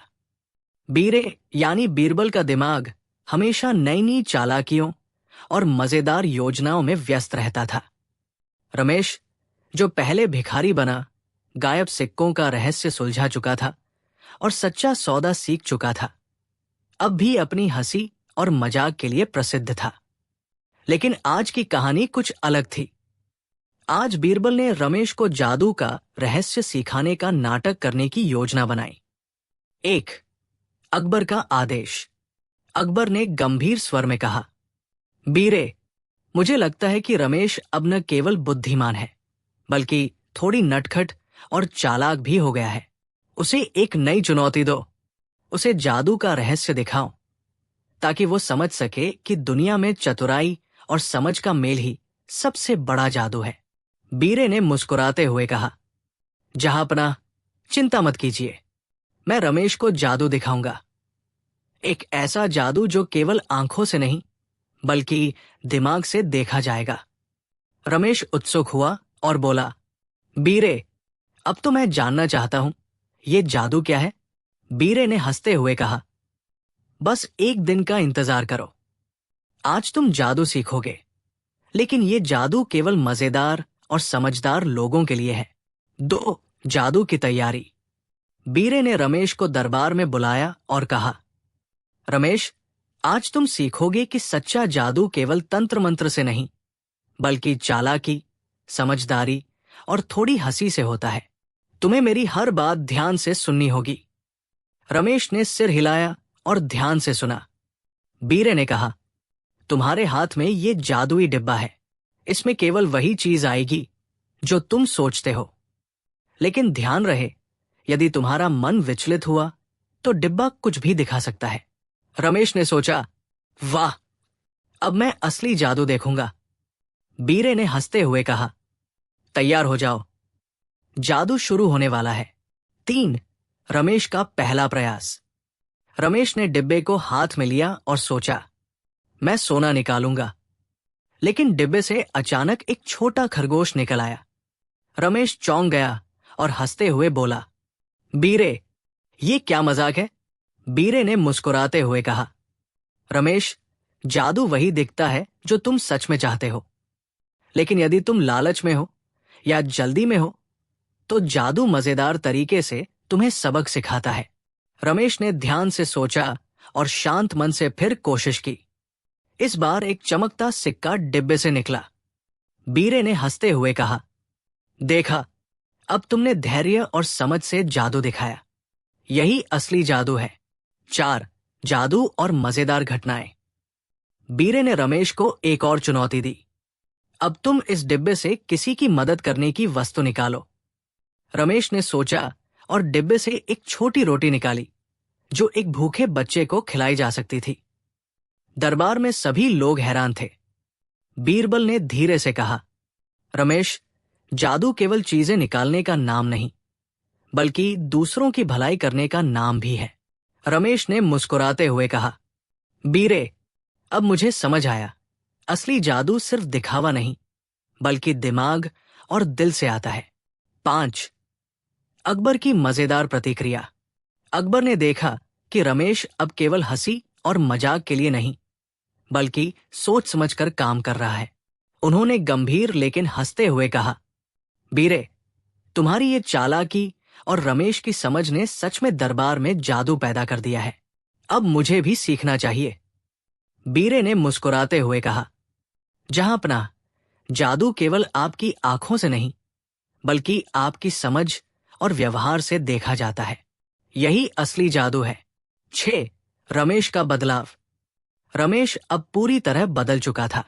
बीरे यानी बीरबल का दिमाग हमेशा नई नई चालाकियों और मजेदार योजनाओं में व्यस्त रहता था। रमेश, जो पहले भिखारी बना, गायब सिक्कों का रहस्य सुलझा चुका था और सच्चा सौदा सीख चुका था, अब भी अपनी हंसी और मजाक के लिए प्रसिद्ध था। लेकिन आज की कहानी कुछ अलग थी। आज बीरबल ने रमेश को जादू का रहस्य सिखाने का नाटक करने की योजना बनाई। 1. अकबर का आदेश। अकबर ने गंभीर स्वर में कहा, बीरे, मुझे लगता है कि रमेश अब न केवल बुद्धिमान है, बल्कि थोड़ी नटखट और चालाक भी हो गया है। उसे एक नई चुनौती दो। उसे जादू का रहस्य दिखाओ, ताकि वो समझ सके कि दुनिया में चतुराई और समझ का मेल ही सबसे बड़ा जादू है। बीरे ने मुस्कुराते हुए कहा, जहांपनाह, चिंता मत कीजिए, मैं रमेश को जादू दिखाऊंगा। एक ऐसा जादू जो केवल आंखों से नहीं, बल्कि दिमाग से देखा जाएगा। रमेश उत्सुक हुआ और बोला, बीरे, अब तो मैं जानना चाहता हूं, ये जादू क्या है? बीरे ने हंसते हुए कहा, बस एक दिन का इंतजार करो। आज तुम जादू सीखोगे, लेकिन ये जादू केवल मजेदार और समझदार लोगों के लिए है। 2. जादू की तैयारी। बीरे ने रमेश को दरबार में बुलाया और कहा, रमेश, आज तुम सीखोगे कि सच्चा जादू केवल तंत्र मंत्र से नहीं, बल्कि चालाकी, समझदारी और थोड़ी हंसी से होता है। तुम्हें मेरी हर बात ध्यान से सुननी होगी। रमेश ने सिर हिलाया और ध्यान से सुना। बीरे ने कहा, तुम्हारे हाथ में ये जादुई डिब्बा है। इसमें केवल वही चीज आएगी जो तुम सोचते हो। लेकिन ध्यान रहे, यदि तुम्हारा मन विचलित हुआ तो डिब्बा कुछ भी दिखा सकता है। रमेश ने सोचा, वाह, अब मैं असली जादू देखूंगा। बीरे ने हंसते हुए कहा, तैयार हो जाओ, जादू शुरू होने वाला है। 3. रमेश का पहला प्रयास। रमेश ने डिब्बे को हाथ में लिया और सोचा, मैं सोना निकालूंगा। लेकिन डिब्बे से अचानक एक छोटा खरगोश निकल आया। रमेश चौंक गया और हंसते हुए बोला, बीरे, ये क्या मजाक है? बीरे ने मुस्कुराते हुए कहा, रमेश, जादू वही दिखता है जो तुम सच में चाहते हो। लेकिन यदि तुम लालच में हो या जल्दी में हो, तो जादू मजेदार तरीके से तुम्हें सबक सिखाता है। रमेश ने ध्यान से सोचा और शांत मन से फिर कोशिश की। इस बार एक चमकता सिक्का डिब्बे से निकला। बीरे ने हंसते हुए कहा, देखा, अब तुमने धैर्य और समझ से जादू दिखाया। यही असली जादू है। 4. जादू और मजेदार घटनाएं। बीरे ने रमेश को एक और चुनौती दी। अब तुम इस डिब्बे से किसी की मदद करने की वस्तु निकालो। रमेश ने सोचा और डिब्बे से एक छोटी रोटी निकाली, जो एक भूखे बच्चे को खिलाई जा सकती थी। दरबार में सभी लोग हैरान थे। बीरबल ने धीरे से कहा, रमेश, जादू केवल चीजें निकालने का नाम नहीं, बल्कि दूसरों की भलाई करने का नाम भी है। रमेश ने मुस्कुराते हुए कहा, बीरे, अब मुझे समझ आया, असली जादू सिर्फ दिखावा नहीं, बल्कि दिमाग और दिल से आता है। 5. अकबर की मजेदार प्रतिक्रिया। अकबर ने देखा कि रमेश अब केवल हंसी और मजाक के लिए नहीं, बल्कि सोच समझकर काम कर रहा है। उन्होंने गंभीर लेकिन हंसते हुए कहा, बीरे, तुम्हारी ये चालाकी और रमेश की समझ ने सच में दरबार में जादू पैदा कर दिया है। अब मुझे भी सीखना चाहिए। बीरे ने मुस्कुराते हुए कहा, जहांपना, जादू केवल आपकी आंखों से नहीं बल्कि आपकी समझ और व्यवहार से देखा जाता है। यही असली जादू है। 6. रमेश का बदलाव। रमेश अब पूरी तरह बदल चुका था।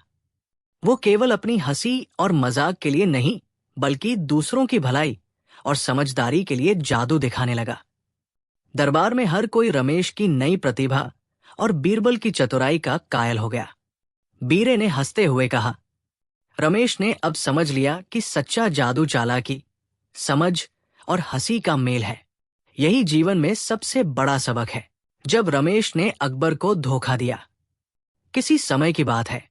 वो केवल अपनी हंसी और मजाक के लिए नहीं बल्कि दूसरों की भलाई और समझदारी के लिए जादू दिखाने लगा। दरबार में हर कोई रमेश की नई प्रतिभा और बीरबल की चतुराई का कायल हो गया। बीरे ने हंसते हुए कहा, रमेश ने अब समझ लिया कि सच्चा जादू चालाकी, समझ और हंसी का मेल है। यही जीवन में सबसे बड़ा सबक है। जब रमेश ने अकबर को धोखा दिया। किसी समय की बात है,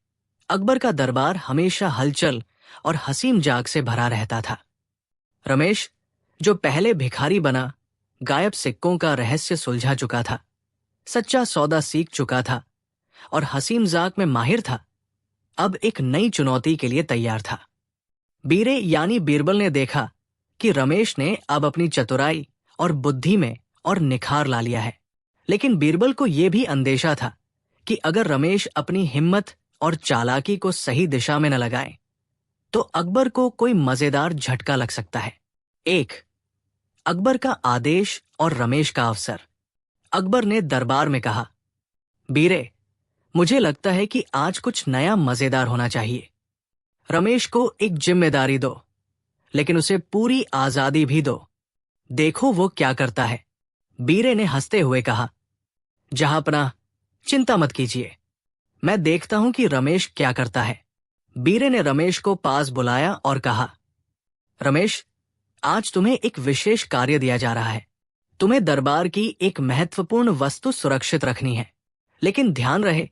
अकबर का दरबार हमेशा हलचल और हसीम जाग से भरा रहता था। रमेश, जो पहले भिखारी बना, गायब सिक्कों का रहस्य सुलझा चुका था, सच्चा सौदा सीख चुका था और हसीम जाग में माहिर था, अब एक नई चुनौती के लिए तैयार था। बीरे यानी बीरबल ने देखा कि रमेश ने अब अपनी चतुराई और बुद्धि में और निखार ला लिया है। लेकिन बीरबल को यह भी अंदेशा था कि अगर रमेश अपनी हिम्मत और चालाकी को सही दिशा में न लगाए तो अकबर को कोई मजेदार झटका लग सकता है। 1. अकबर का आदेश और रमेश का अवसर। अकबर ने दरबार में कहा, बीरे, मुझे लगता है कि आज कुछ नया मजेदार होना चाहिए। रमेश को एक जिम्मेदारी दो, लेकिन उसे पूरी आजादी भी दो। देखो वो क्या करता है। बीरे ने हंसते हुए कहा, जहांपना, चिंता मत कीजिए, मैं देखता हूं कि रमेश क्या करता है। बीरे ने रमेश को पास बुलाया और कहा, रमेश, आज तुम्हें एक विशेष कार्य दिया जा रहा है। तुम्हें दरबार की एक महत्वपूर्ण वस्तु सुरक्षित रखनी है, लेकिन ध्यान रहे,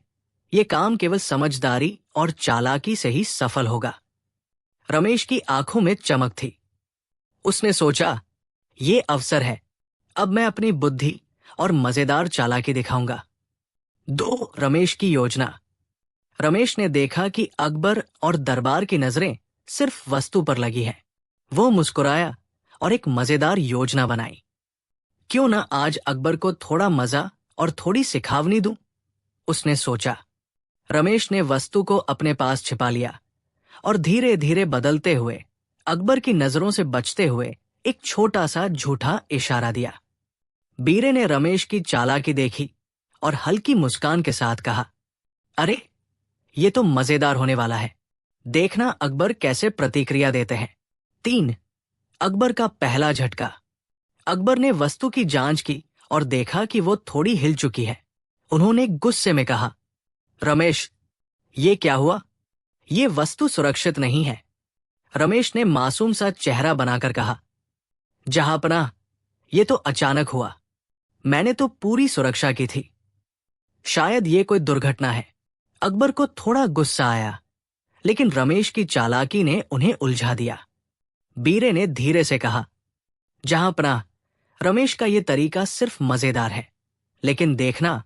यह काम केवल समझदारी और चालाकी से ही सफल होगा। रमेश की आंखों में चमक थी। उसने सोचा, ये अवसर है, अब मैं अपनी बुद्धि और मजेदार चालाकी दिखाऊंगा। 2. रमेश की योजना। रमेश ने देखा कि अकबर और दरबार की नजरें सिर्फ वस्तु पर लगी हैं। वो मुस्कुराया और एक मजेदार योजना बनाई। क्यों ना आज अकबर को थोड़ा मजा और थोड़ी सिखावनी दूं? उसने सोचा। रमेश ने वस्तु को अपने पास छिपा लिया और धीरे धीरे बदलते हुए, अकबर की नजरों से बचते हुए एक छोटा सा झूठा इशारा दिया। बीरे ने रमेश की चालाकी देखी और हल्की मुस्कान के साथ कहा, अरे, ये तो मजेदार होने वाला है। देखना अकबर कैसे प्रतिक्रिया देते हैं। 3. अकबर का पहला झटका। अकबर ने वस्तु की जांच की और देखा कि वो थोड़ी हिल चुकी है। उन्होंने गुस्से में कहा, रमेश, ये क्या हुआ? ये वस्तु सुरक्षित नहीं है। रमेश ने मासूम सा चेहरा बनाकर कहा, जहांपना, ये तो अचानक हुआ। मैंने तो पूरी सुरक्षा की थी। शायद ये कोई दुर्घटना है। अकबर को थोड़ा गुस्सा आया, लेकिन रमेश की चालाकी ने उन्हें उलझा दिया। बीरे ने धीरे से कहा, जहांपना, रमेश का ये तरीका सिर्फ मजेदार है, लेकिन देखना,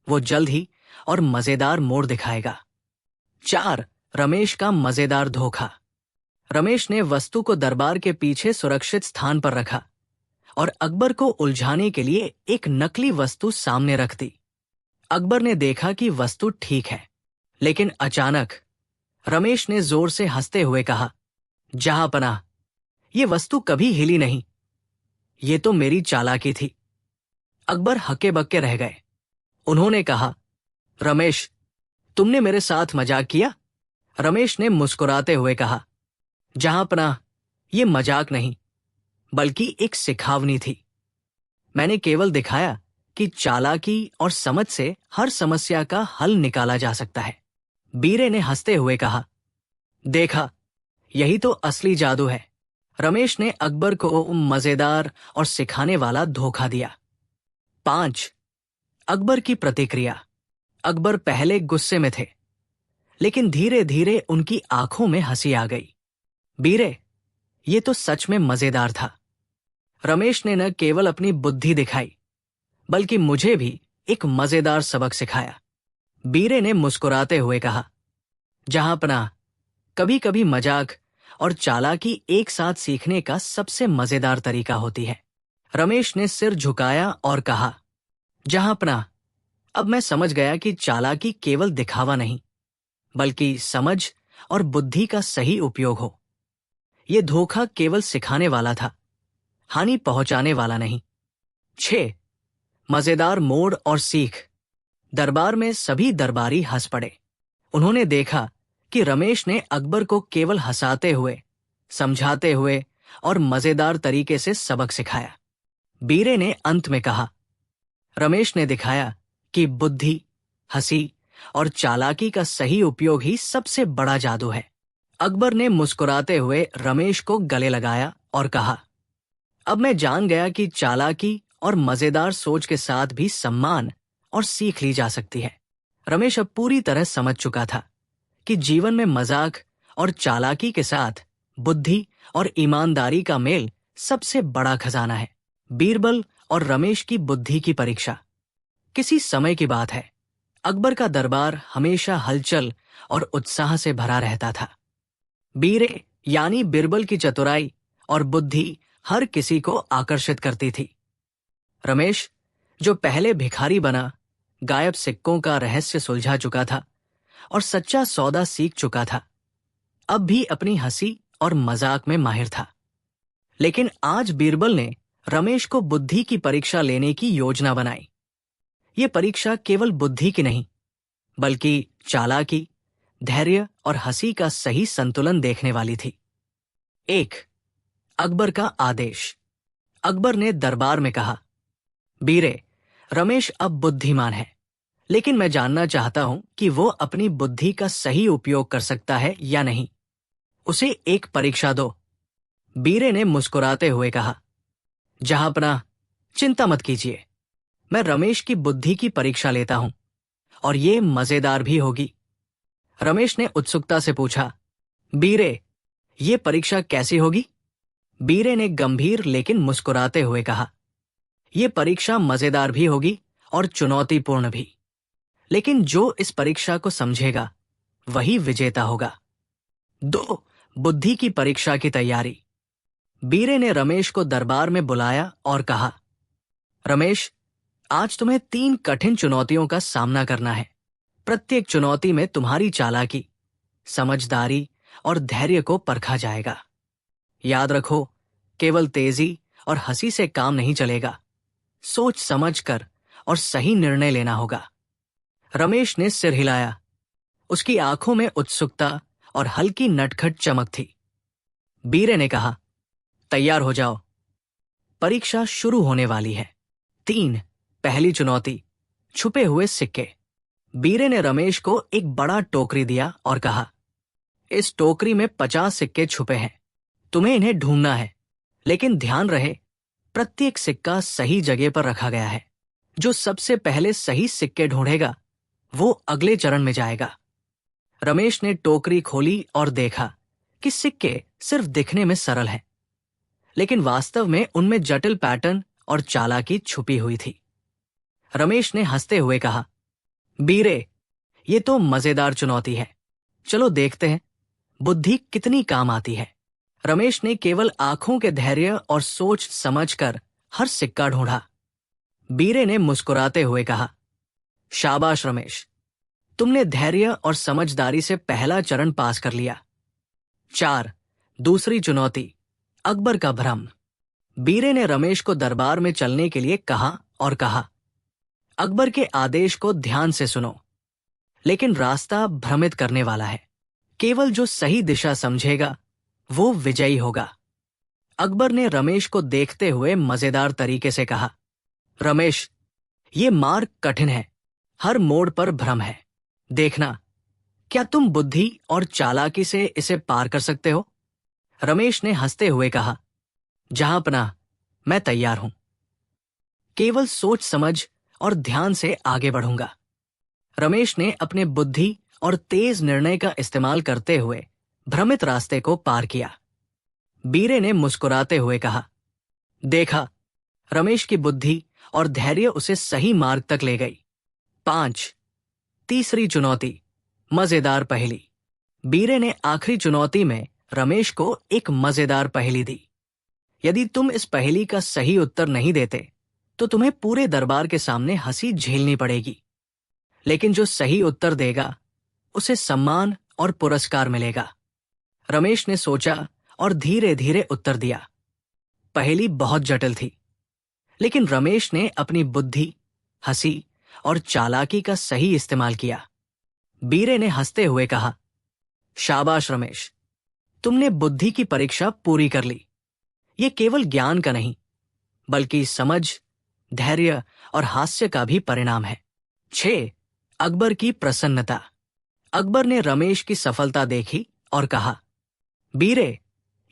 वो जल्द ही और मजेदार मोड़ दिखाएगा। 4. रमेश का मजेदार धोखा। रमेश ने वस्तु को दरबार के पीछे सुरक्षित स्थान पर रखा और अकबर को उलझाने के लिए एक नकली वस्तु सामने रख दी। अकबर ने देखा कि वस्तु ठीक है, लेकिन अचानक रमेश ने जोर से हंसते हुए कहा, जहांपना, ये वस्तु कभी हिली नहीं। ये तो मेरी चालाकी थी। अकबर हक्के बक्के रह गए। उन्होंने कहा, रमेश, तुमने मेरे साथ मजाक किया? रमेश ने मुस्कुराते हुए कहा, जहांपना, ये मजाक नहीं बल्कि एक सिखावनी थी। मैंने केवल दिखाया कि चालाकी और समझ से हर समस्या का हल निकाला जा सकता है। बीरे ने हंसते हुए कहा, देखा, यही तो असली जादू है। रमेश ने अकबर को मजेदार और सिखाने वाला धोखा दिया। 5. अकबर की प्रतिक्रिया। अकबर पहले गुस्से में थे, लेकिन धीरे धीरे उनकी आंखों में हंसी आ गई। बीरे, ये तो सच में मजेदार था। रमेश ने न केवल अपनी बुद्धि दिखाई, बल्कि मुझे भी एक मजेदार सबक सिखाया। बीरे ने मुस्कुराते हुए कहा, जहांपना, कभी कभी मजाक और चालाकी एक साथ सीखने का सबसे मजेदार तरीका होती है। रमेश ने सिर झुकाया और कहा, जहांपना, अब मैं समझ गया कि चालाकी केवल दिखावा नहीं, बल्कि समझ और बुद्धि का सही उपयोग हो। ये धोखा केवल सिखाने वाला था, हानि पहुंचाने वाला नहीं। 6 मजेदार मोड़ और सीख। दरबार में सभी दरबारी हंस पड़े। उन्होंने देखा कि रमेश ने अकबर को केवल हंसाते हुए, समझाते हुए और मजेदार तरीके से सबक सिखाया। बीरे ने अंत में कहा, रमेश ने दिखाया कि बुद्धि, हंसी और चालाकी का सही उपयोग ही सबसे बड़ा जादू है। अकबर ने मुस्कुराते हुए रमेश को गले लगाया और कहा, अब मैं जान गया कि चालाकी और मजेदार सोच के साथ भी सम्मान और सीख ली जा सकती है। रमेश अब पूरी तरह समझ चुका था कि जीवन में मजाक और चालाकी के साथ बुद्धि और ईमानदारी का मेल सबसे बड़ा खजाना है। बीरबल और रमेश की बुद्धि की परीक्षा। किसी समय की बात है, अकबर का दरबार हमेशा हलचल और उत्साह से भरा रहता था। बीरे यानी बीरबल की चतुराई और बुद्धि हर किसी को आकर्षित करती थी। रमेश, जो पहले भिखारी बना, गायब सिक्कों का रहस्य सुलझा चुका था और सच्चा सौदा सीख चुका था, अब भी अपनी हंसी और मजाक में माहिर था। लेकिन आज बीरबल ने रमेश को बुद्धि की परीक्षा लेने की योजना बनाई। ये परीक्षा केवल बुद्धि की नहीं, बल्कि चालाकी, धैर्य और हंसी का सही संतुलन देखने वाली थी। 1 अकबर का आदेश। अकबर ने दरबार में कहा, बीरे, रमेश अब बुद्धिमान है, लेकिन मैं जानना चाहता हूं कि वो अपनी बुद्धि का सही उपयोग कर सकता है या नहीं। उसे एक परीक्षा दो। बीरे ने मुस्कुराते हुए कहा, जहांपनाह, चिंता मत कीजिए, मैं रमेश की बुद्धि की परीक्षा लेता हूं और ये मजेदार भी होगी। रमेश ने उत्सुकता से पूछा, बीरे, ये परीक्षा कैसी होगी? बीरे ने गंभीर लेकिन मुस्कुराते हुए कहा, ये परीक्षा मजेदार भी होगी और चुनौतीपूर्ण भी, लेकिन जो इस परीक्षा को समझेगा वही विजेता होगा। 2 बुद्धि की परीक्षा की तैयारी। बीरे ने रमेश को दरबार में बुलाया और कहा, रमेश, आज तुम्हें 3 कठिन चुनौतियों का सामना करना है। प्रत्येक चुनौती में तुम्हारी चालाकी, समझदारी और धैर्य को परखा जाएगा। याद रखो, केवल तेजी और हंसी से काम नहीं चलेगा। सोच समझ कर और सही निर्णय लेना होगा। रमेश ने सिर हिलाया। उसकी आंखों में उत्सुकता और हल्की नटखट चमक थी। बीरे ने कहा, तैयार हो जाओ, परीक्षा शुरू होने वाली है। 3 पहली चुनौती, छुपे हुए सिक्के। बीरे ने रमेश को एक बड़ा टोकरी दिया और कहा, इस टोकरी में 50 सिक्के छुपे हैं। तुम्हें इन्हें ढूंढना है, लेकिन ध्यान रहे, प्रत्येक सिक्का सही जगह पर रखा गया है। जो सबसे पहले सही सिक्के ढूंढेगा वो अगले चरण में जाएगा। रमेश ने टोकरी खोली और देखा कि सिक्के सिर्फ दिखने में सरल हैं, लेकिन वास्तव में उनमें जटिल पैटर्न और चालाकी छुपी हुई थी। रमेश ने हंसते हुए कहा, बीरे, ये तो मजेदार चुनौती है। चलो देखते हैं बुद्धि कितनी काम आती है। रमेश ने केवल आंखों के धैर्य और सोच समझकर हर सिक्का ढूंढा। बीरे ने मुस्कुराते हुए कहा, शाबाश रमेश, तुमने धैर्य और समझदारी से पहला चरण पास कर लिया। 4 दूसरी चुनौती, अकबर का भ्रम। बीरे ने रमेश को दरबार में चलने के लिए कहा और कहा, अकबर के आदेश को ध्यान से सुनो, लेकिन रास्ता भ्रमित करने वाला है। केवल जो सही दिशा समझेगा वो विजयी होगा। अकबर ने रमेश को देखते हुए मजेदार तरीके से कहा, रमेश, ये मार्ग कठिन है, हर मोड़ पर भ्रम है। देखना, क्या तुम बुद्धि और चालाकी से इसे पार कर सकते हो? रमेश ने हंसते हुए कहा, जहांपनाह, मैं तैयार हूं। केवल सोच समझ और ध्यान से आगे बढ़ूंगा। रमेश ने अपने बुद्धि और तेज निर्णय का इस्तेमाल करते हुए भ्रमित रास्ते को पार किया। बीरे ने मुस्कुराते हुए कहा, देखा, रमेश की बुद्धि और धैर्य उसे सही मार्ग तक ले गई। 5 तीसरी चुनौती, मजेदार पहेली। बीरे ने आखिरी चुनौती में रमेश को एक मजेदार पहेली दी। यदि तुम इस पहेली का सही उत्तर नहीं देते तो तुम्हें पूरे दरबार के सामने हंसी झेलनी पड़ेगी। लेकिन जो सही उत्तर देगा उसे सम्मान और पुरस्कार मिलेगा। रमेश ने सोचा और धीरे धीरे उत्तर दिया। पहेली बहुत जटिल थी, लेकिन रमेश ने अपनी बुद्धि, हंसी और चालाकी का सही इस्तेमाल किया। बीरे ने हंसते हुए कहा, शाबाश रमेश, तुमने बुद्धि की परीक्षा पूरी कर ली। ये केवल ज्ञान का नहीं, बल्कि समझ, धैर्य और हास्य का भी परिणाम है। 6. अकबर की प्रसन्नता। अकबर ने रमेश की सफलता देखी और कहा, बीरे,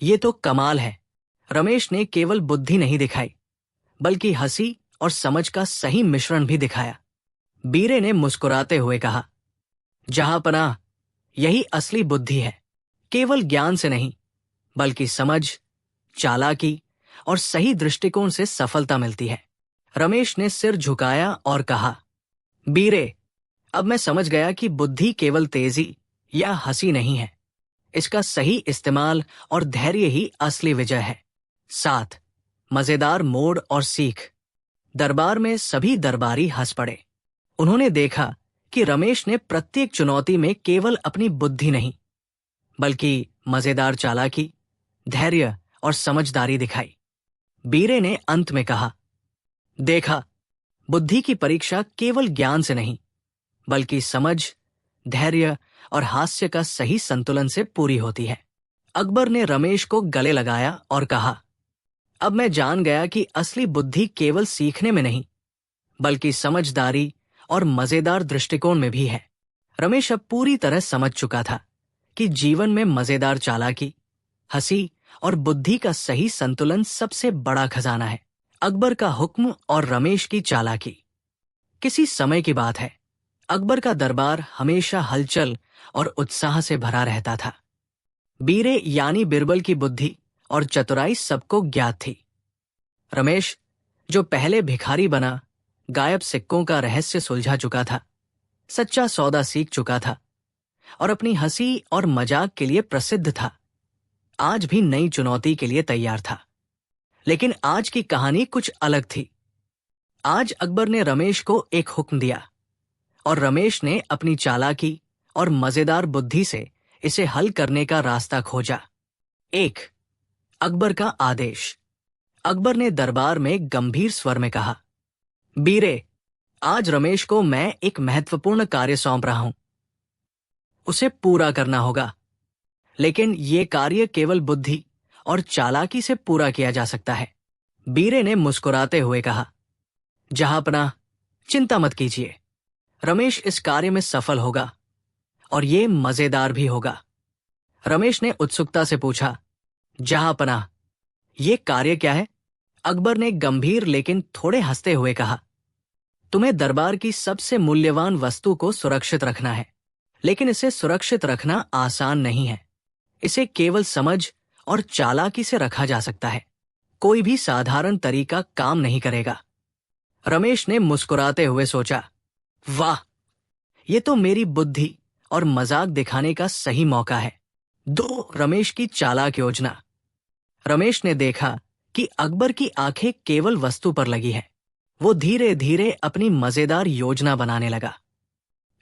ये तो कमाल है। रमेश ने केवल बुद्धि नहीं दिखाई, बल्कि हंसी और समझ का सही मिश्रण भी दिखाया। बीरे ने मुस्कुराते हुए कहा, जहांपनाह, यही असली बुद्धि है। केवल ज्ञान से नहीं, बल्कि समझ, चालाकी और सही दृष्टिकोण से सफलता मिलती है। रमेश ने सिर झुकाया और कहा, बीरे, अब मैं समझ गया कि बुद्धि केवल तेजी या हंसी नहीं है। इसका सही इस्तेमाल और धैर्य ही असली विजय है। 7. मजेदार मोड़ और सीख। दरबार में सभी दरबारी हंस पड़े। उन्होंने देखा कि रमेश ने प्रत्येक चुनौती में केवल अपनी बुद्धि नहीं, बल्कि मजेदार चालाकी, धैर्य और समझदारी दिखाई। बीरे ने अंत में कहा, देखा, बुद्धि की परीक्षा केवल ज्ञान से नहीं, बल्कि समझ, धैर्य और हास्य का सही संतुलन से पूरी होती है। अकबर ने रमेश को गले लगाया और कहा, अब मैं जान गया कि असली बुद्धि केवल सीखने में नहीं, बल्कि समझदारी और मजेदार दृष्टिकोण में भी है। रमेश अब पूरी तरह समझ चुका था कि जीवन में मजेदार चालाकी, हंसी और बुद्धि का सही संतुलन सबसे बड़ा खजाना है। अकबर का हुक्म और रमेश की चालाकी। किसी समय की बात है, अकबर का दरबार हमेशा हलचल और उत्साह से भरा रहता था। बीरे यानी बिरबल की बुद्धि और चतुराई सबको ज्ञात थी। रमेश, जो पहले भिखारी बना, गायब सिक्कों का रहस्य सुलझा चुका था, सच्चा सौदा सीख चुका था और अपनी हंसी और मजाक के लिए प्रसिद्ध था, आज भी नई चुनौती के लिए तैयार था। लेकिन आज की कहानी कुछ अलग थी। आज अकबर ने रमेश को एक हुक्म दिया और रमेश ने अपनी चालाकी और मजेदार बुद्धि से इसे हल करने का रास्ता खोजा। 1. अकबर का आदेश। अकबर ने दरबार में गंभीर स्वर में कहा, बीरे, आज रमेश को मैं एक महत्वपूर्ण कार्य सौंप रहा हूं। उसे पूरा करना होगा, लेकिन यह कार्य केवल बुद्धि और चालाकी से पूरा किया जा सकता है। बीरे ने मुस्कुराते हुए कहा, जहांपनाह, चिंता मत कीजिए, रमेश इस कार्य में सफल होगा और ये मजेदार भी होगा। रमेश ने उत्सुकता से पूछा, जहांपनाह, ये कार्य क्या है? अकबर ने गंभीर लेकिन थोड़े हंसते हुए कहा, तुम्हें दरबार की सबसे मूल्यवान वस्तु को सुरक्षित रखना है, लेकिन इसे सुरक्षित रखना आसान नहीं है। इसे केवल समझ और चालाकी से रखा जा सकता है। कोई भी साधारण तरीका काम नहीं करेगा। रमेश ने मुस्कुराते हुए सोचा, वाह, ये तो मेरी बुद्धि और मजाक दिखाने का सही मौका है। 2. रमेश की चालाक योजना। रमेश ने देखा कि अकबर की आंखें केवल वस्तु पर लगी है। वो धीरे धीरे अपनी मजेदार योजना बनाने लगा।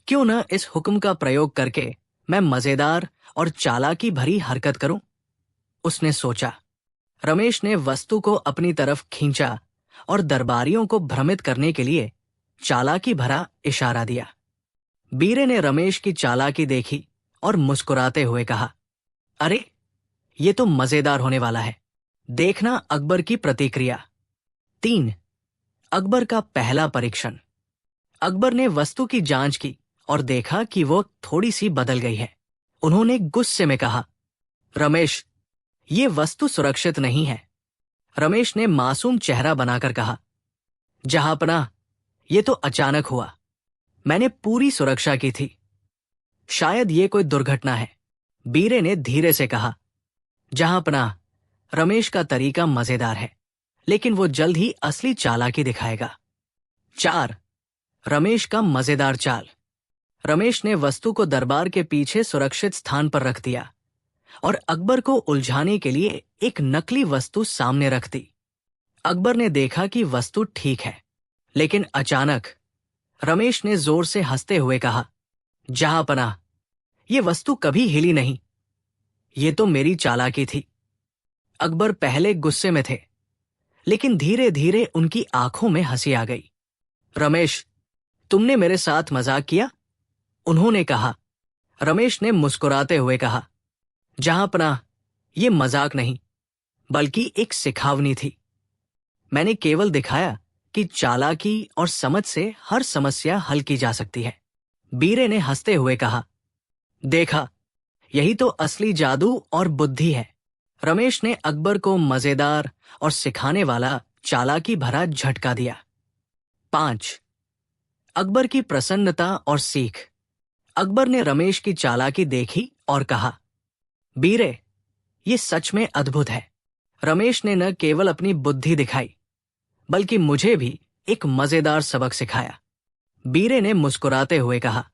क्यों न इस हुक्म का प्रयोग करके मैं मजेदार और चालाकी भरी हरकत करूं? उसने सोचा। रमेश ने वस्तु को अपनी तरफ खींचा और दरबारियों को भ्रमित करने के लिए चालाकी भरा इशारा दिया। बीरे ने रमेश की चालाकी देखी और मुस्कुराते हुए कहा, अरे, ये तो मजेदार होने वाला है। देखना अकबर की प्रतिक्रिया। 3. अकबर का पहला परीक्षण। अकबर ने वस्तु की जांच की और देखा कि वो थोड़ी सी बदल गई है। उन्होंने गुस्से में कहा, रमेश, ये वस्तु सुरक्षित नहीं है। रमेश ने मासूम चेहरा बनाकर कहा, जहांपनाह, ये तो अचानक हुआ। मैंने पूरी सुरक्षा की थी। शायद ये कोई दुर्घटना है। बीरे ने धीरे से कहा, जहांपनाह, रमेश का तरीका मजेदार है, लेकिन वो जल्द ही असली चालाकी दिखाएगा। 4. रमेश का मजेदार चाल। रमेश ने वस्तु को दरबार के पीछे सुरक्षित स्थान पर रख दिया और अकबर को उलझाने के लिए एक नकली वस्तु सामने रख दी। अकबर ने देखा कि वस्तु ठीक है, लेकिन अचानक रमेश ने जोर से हंसते हुए कहा, जहांपनाह, ये वस्तु कभी हिली नहीं। ये तो मेरी चालाकी थी। अकबर पहले गुस्से में थे, लेकिन धीरे धीरे उनकी आंखों में हंसी आ गई। रमेश, तुमने मेरे साथ मजाक किया? उन्होंने कहा। रमेश ने मुस्कुराते हुए कहा, जहांपनाह, ये मजाक नहीं, बल्कि एक सिखावनी थी। मैंने केवल दिखाया कि चालाकी और समझ से हर समस्या हल की जा सकती है। बीरे ने हंसते हुए कहा, देखा, यही तो असली जादू और बुद्धि है। रमेश ने अकबर को मजेदार और सिखाने वाला चालाकी भरा झटका दिया। 5. अकबर की प्रसन्नता और सीख। अकबर ने रमेश की चालाकी देखी और कहा, बीरे, ये सच में अद्भुत है। रमेश ने न केवल अपनी बुद्धि दिखाई, बल्कि मुझे भी एक मजेदार सबक सिखाया। बीरे ने मुस्कुराते हुए कहा,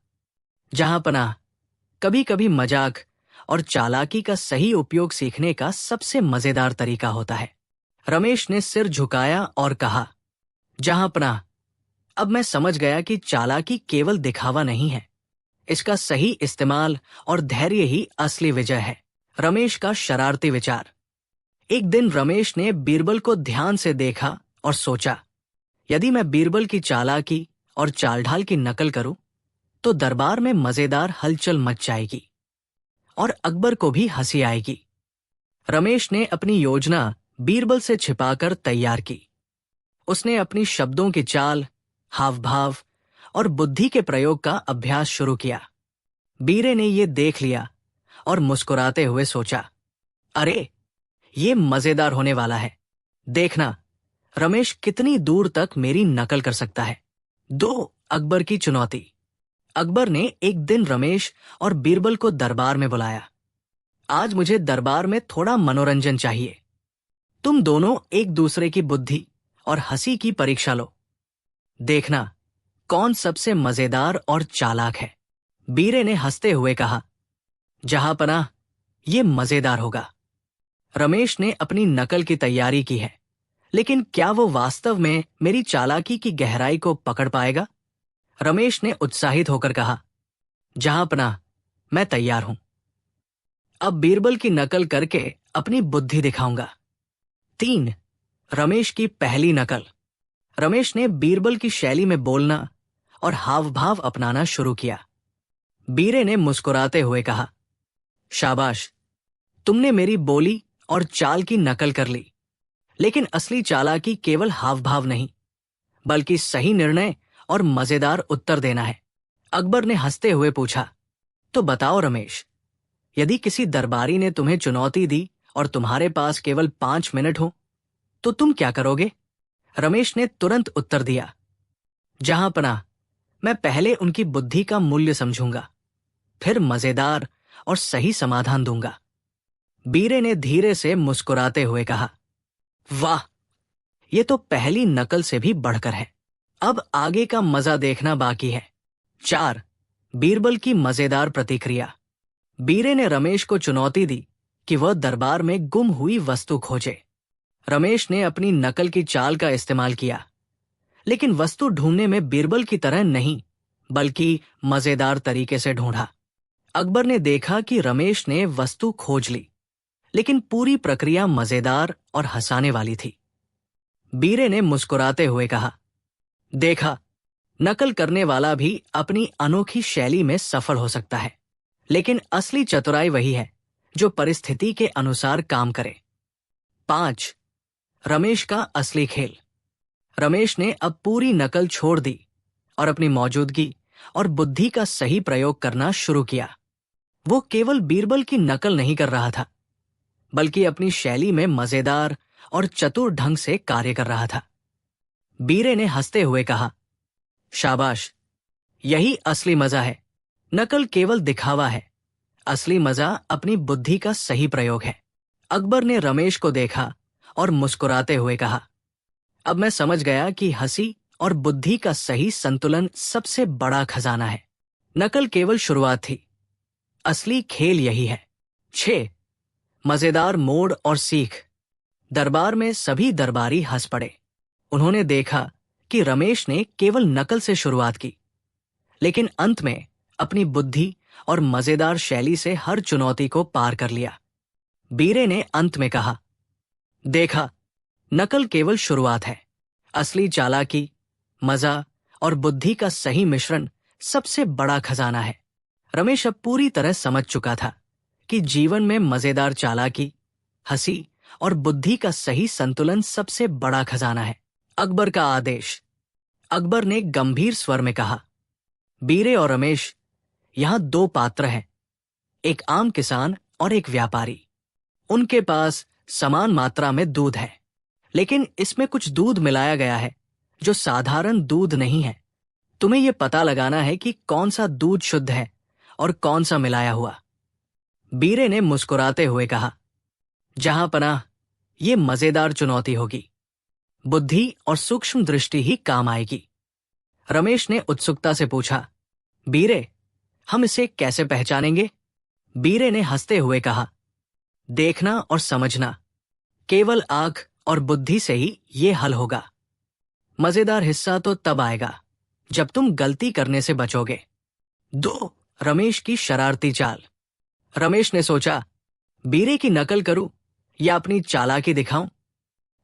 जहांपनाह, कभी कभी मजाक और चालाकी का सही उपयोग सीखने का सबसे मजेदार तरीका होता है। रमेश ने सिर झुकाया और कहा, जहांपनाह, अब मैं समझ गया कि चालाकी केवल दिखावा नहीं है, इसका सही इस्तेमाल और धैर्य ही असली विजय है। रमेश का शरारती विचार। एक दिन रमेश ने बीरबल को ध्यान से देखा और सोचा, यदि मैं बीरबल की चालाकी और चालढाल की नकल करूं, तो दरबार में मजेदार हलचल मच जाएगी और अकबर को भी हंसी आएगी। रमेश ने अपनी योजना बीरबल से छिपाकर तैयार की। उसने अपनी शब्दों की चाल, हाव भाव और बुद्धि के प्रयोग का अभ्यास शुरू किया। बीरे ने ये देख लिया और मुस्कुराते हुए सोचा, अरे, ये मजेदार होने वाला है। देखना, रमेश कितनी दूर तक मेरी नकल कर सकता है। 2. अकबर की चुनौती। अकबर ने एक दिन रमेश और बीरबल को दरबार में बुलाया। आज मुझे दरबार में थोड़ा मनोरंजन चाहिए। तुम दोनों एक दूसरे की बुद्धि और हंसी की परीक्षा लो। देखना, कौन सबसे मजेदार और चालाक है। बीरे ने हंसते हुए कहा, जहांपनाह, ये मजेदार होगा। रमेश ने अपनी नकल की तैयारी की है, लेकिन क्या वो वास्तव में मेरी चालाकी की गहराई को पकड़ पाएगा? रमेश ने उत्साहित होकर कहा, जहांपनाह, मैं तैयार हूं। अब बीरबल की नकल करके अपनी बुद्धि दिखाऊंगा। 3. रमेश की पहली नकल। रमेश ने बीरबल की शैली में बोलना और हाव भाव अपनाना शुरू किया। बीरे ने मुस्कुराते हुए कहा, शाबाश, तुमने मेरी बोली और चाल की नकल कर ली, लेकिन असली चालाकी केवल हाव भाव नहीं, बल्कि सही निर्णय और मजेदार उत्तर देना है। अकबर ने हंसते हुए पूछा, तो बताओ रमेश, यदि किसी दरबारी ने तुम्हें चुनौती दी और तुम्हारे पास केवल 5 मिनट हो, तो तुम क्या करोगे? रमेश ने तुरंत उत्तर दिया, जहांपनाह, मैं पहले उनकी बुद्धि का मूल्य समझूंगा, फिर मजेदार और सही समाधान दूंगा। बीरे ने धीरे से मुस्कुराते हुए कहा, वाह, ये तो पहली नकल से भी बढ़कर है। अब आगे का मजा देखना बाकी है। 4. बीरबल की मजेदार प्रतिक्रिया। बीरे ने रमेश को चुनौती दी कि वह दरबार में गुम हुई वस्तु खोजे। रमेश ने अपनी नकल की चाल का इस्तेमाल किया, लेकिन वस्तु ढूंढने में बीरबल की तरह नहीं, बल्कि मजेदार तरीके से ढूंढा। अकबर ने देखा कि रमेश ने वस्तु खोज ली, लेकिन पूरी प्रक्रिया मजेदार और हंसाने वाली थी। बीरे ने मुस्कुराते हुए कहा, देखा, नकल करने वाला भी अपनी अनोखी शैली में सफल हो सकता है, लेकिन असली चतुराई वही है जो परिस्थिति के अनुसार काम करे। 5. रमेश का असली खेल। रमेश ने अब पूरी नकल छोड़ दी और अपनी मौजूदगी और बुद्धि का सही प्रयोग करना शुरू किया। वो केवल बीरबल की नकल नहीं कर रहा था, बल्कि अपनी शैली में मजेदार और चतुर ढंग से कार्य कर रहा था। बीरे ने हंसते हुए कहा, शाबाश, यही असली मजा है। नकल केवल दिखावा है, असली मजा अपनी बुद्धि का सही प्रयोग है। अकबर ने रमेश को देखा और मुस्कुराते हुए कहा, अब मैं समझ गया कि हंसी और बुद्धि का सही संतुलन सबसे बड़ा खजाना है। नकल केवल शुरुआत थी, असली खेल यही है। 6. मजेदार मोड़ और सीख। दरबार में सभी दरबारी हंस पड़े। उन्होंने देखा कि रमेश ने केवल नकल से शुरुआत की, लेकिन अंत में अपनी बुद्धि और मजेदार शैली से हर चुनौती को पार कर लिया। बीरे ने अंत में कहा, देखा, नकल केवल शुरुआत है। असली चालाकी, मजा और बुद्धि का सही मिश्रण सबसे बड़ा खजाना है। रमेश अब पूरी तरह समझ चुका था कि जीवन में मजेदार चालाकी, हंसी और बुद्धि का सही संतुलन सबसे बड़ा खजाना है। अकबर का आदेश। अकबर ने गंभीर स्वर में कहा, बीरे और रमेश, यहां दो पात्र हैं, एक आम किसान और एक व्यापारी। उनके पास समान मात्रा में दूध है, लेकिन इसमें कुछ दूध मिलाया गया है जो साधारण दूध नहीं है। तुम्हें यह पता लगाना है कि कौन सा दूध शुद्ध है और कौन सा मिलाया हुआ। बीरे ने मुस्कुराते हुए कहा, जहां पनाह, ये मजेदार चुनौती होगी। बुद्धि और सूक्ष्म दृष्टि ही काम आएगी। रमेश ने उत्सुकता से पूछा, बीरे, हम इसे कैसे पहचानेंगे? बीरे ने हंसते हुए कहा, देखना और समझना, केवल आंख और बुद्धि से ही ये हल होगा। मजेदार हिस्सा तो तब आएगा जब तुम गलती करने से बचोगे। 2. रमेश की शरारती चाल। रमेश ने सोचा, बीरे की नकल करूं या अपनी चालाकी दिखाऊं?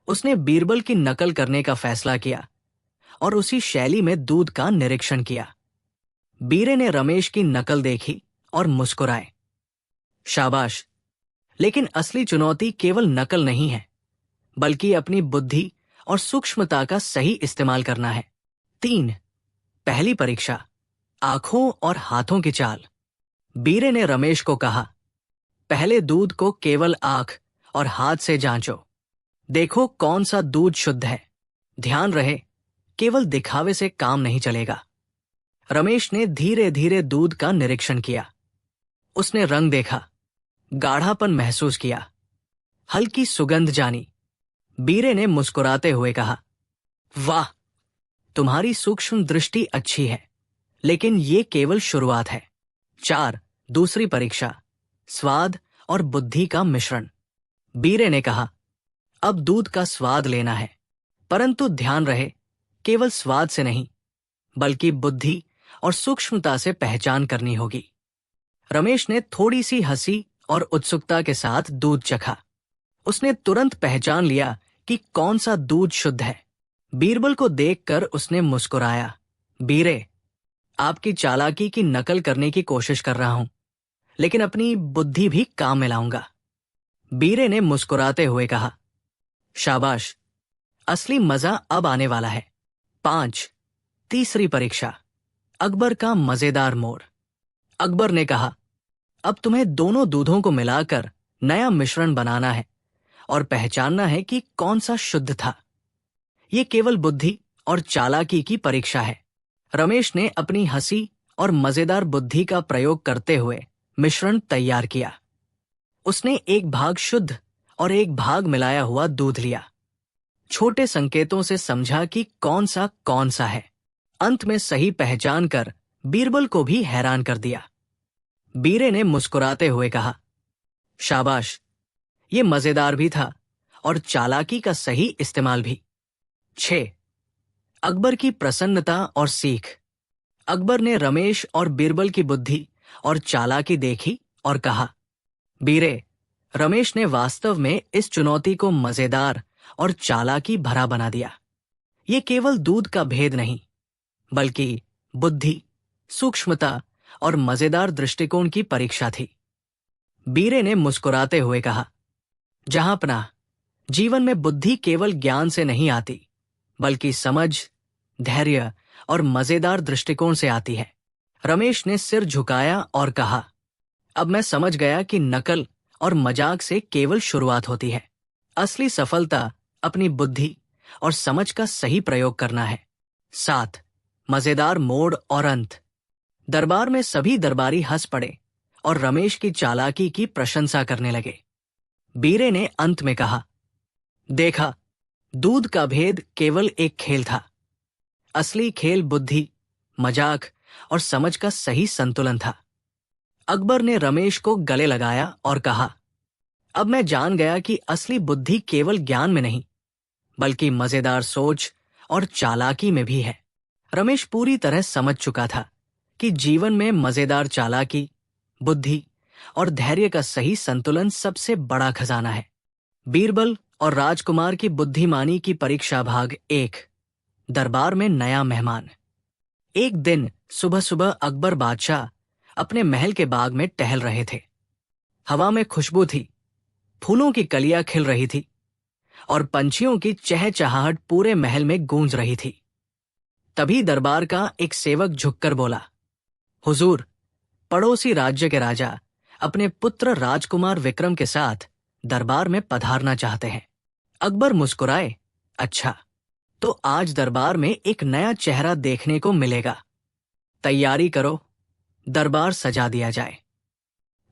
उसने बीरबल की नकल करने का फैसला किया और उसी शैली में दूध का निरीक्षण किया। बीरे ने रमेश की नकल देखी और मुस्कुराए। शाबाश, लेकिन असली चुनौती केवल नकल नहीं है, बल्कि अपनी बुद्धि और सूक्ष्मता का सही इस्तेमाल करना है। 3. पहली परीक्षा, आंखों और हाथों की चाल। बीरे ने रमेश को कहा, पहले दूध को केवल आंख और हाथ से जांचो। देखो कौन सा दूध शुद्ध है। ध्यान रहे, केवल दिखावे से काम नहीं चलेगा। रमेश ने धीरे धीरे दूध का निरीक्षण किया। उसने रंग देखा, गाढ़ापन महसूस किया, हल्की सुगंध जानी। बीरे ने मुस्कुराते हुए कहा, वाह, तुम्हारी सूक्ष्म दृष्टि अच्छी है, लेकिन ये केवल शुरुआत है। 4. दूसरी परीक्षा, स्वाद और बुद्धि का मिश्रण। बीरे ने कहा, अब दूध का स्वाद लेना है, परंतु ध्यान रहे, केवल स्वाद से नहीं, बल्कि बुद्धि और सूक्ष्मता से पहचान करनी होगी। रमेश ने थोड़ी सी हंसी और उत्सुकता के साथ दूध चखा। उसने तुरंत पहचान लिया कि कौन सा दूध शुद्ध है। बीरबल को देखकर उसने मुस्कुराया, बीरे, आपकी चालाकी की नकल करने की कोशिश कर रहा हूं, लेकिन अपनी बुद्धि भी काम में लाऊंगा। बीरे ने मुस्कुराते हुए कहा, शाबाश, असली मजा अब आने वाला है। 5. तीसरी परीक्षा, अकबर का मजेदार मोड़। अकबर ने कहा, अब तुम्हें दोनों दूधों को मिलाकर नया मिश्रण बनाना है और पहचानना है कि कौन सा शुद्ध था। यह केवल बुद्धि और चालाकी की परीक्षा है। रमेश ने अपनी हंसी और मजेदार बुद्धि का प्रयोग करते हुए मिश्रण तैयार किया। उसने एक भाग शुद्ध और एक भाग मिलाया हुआ दूध लिया। छोटे संकेतों से समझा कि कौन सा है। अंत में सही पहचान कर बीरबल को भी हैरान कर दिया। बीरे ने मुस्कुराते हुए कहा, शाबाश, ये मजेदार भी था और चालाकी का सही इस्तेमाल भी। 6. अकबर की प्रसन्नता और सीख। अकबर ने रमेश और बीरबल की बुद्धि और चालाकी देखी और कहा, बीरे, रमेश ने वास्तव में इस चुनौती को मजेदार और चालाकी भरा बना दिया। ये केवल दूध का भेद नहीं, बल्कि बुद्धि, सूक्ष्मता और मजेदार दृष्टिकोण की परीक्षा थी। बीरे ने मुस्कुराते हुए कहा, जहां पनाह, जीवन में बुद्धि केवल ज्ञान से नहीं आती, बल्कि समझ, धैर्य और मजेदार दृष्टिकोण से आती है। रमेश ने सिर झुकाया और कहा, अब मैं समझ गया कि नकल और मजाक से केवल शुरुआत होती है। असली सफलता अपनी बुद्धि और समझ का सही प्रयोग करना है। 7. मजेदार मोड़ और अंत। दरबार में सभी दरबारी हंस पड़े और रमेश की चालाकी की प्रशंसा करने लगे। बीरे ने अंत में कहा, देखा, दूध का भेद केवल एक खेल था। असली खेल बुद्धि, मजाक और समझ का सही संतुलन था। अकबर ने रमेश को गले लगाया और कहा, अब मैं जान गया कि असली बुद्धि केवल ज्ञान में नहीं, बल्कि मजेदार सोच और चालाकी में भी है। रमेश पूरी तरह समझ चुका था कि जीवन में मजेदार चालाकी, बुद्धि और धैर्य का सही संतुलन सबसे बड़ा खजाना है। बीरबल और राजकुमार की बुद्धिमानी की परीक्षा भाग 1। दरबार में नया मेहमान। एक दिन सुबह सुबह अकबर बादशाह अपने महल के बाग में टहल रहे थे। हवा में खुशबू थी, फूलों की कलियां खिल रही थी और पंछियों की चहचहाहट पूरे महल में गूंज रही थी। तभी दरबार का एक सेवक झुककर बोला, हुजूर, पड़ोसी राज्य के राजा अपने पुत्र राजकुमार विक्रम के साथ दरबार में पधारना चाहते हैं। अकबर मुस्कुराए, अच्छा, तो आज दरबार में एक नया चेहरा देखने को मिलेगा। तैयारी करो, दरबार सजा दिया जाए।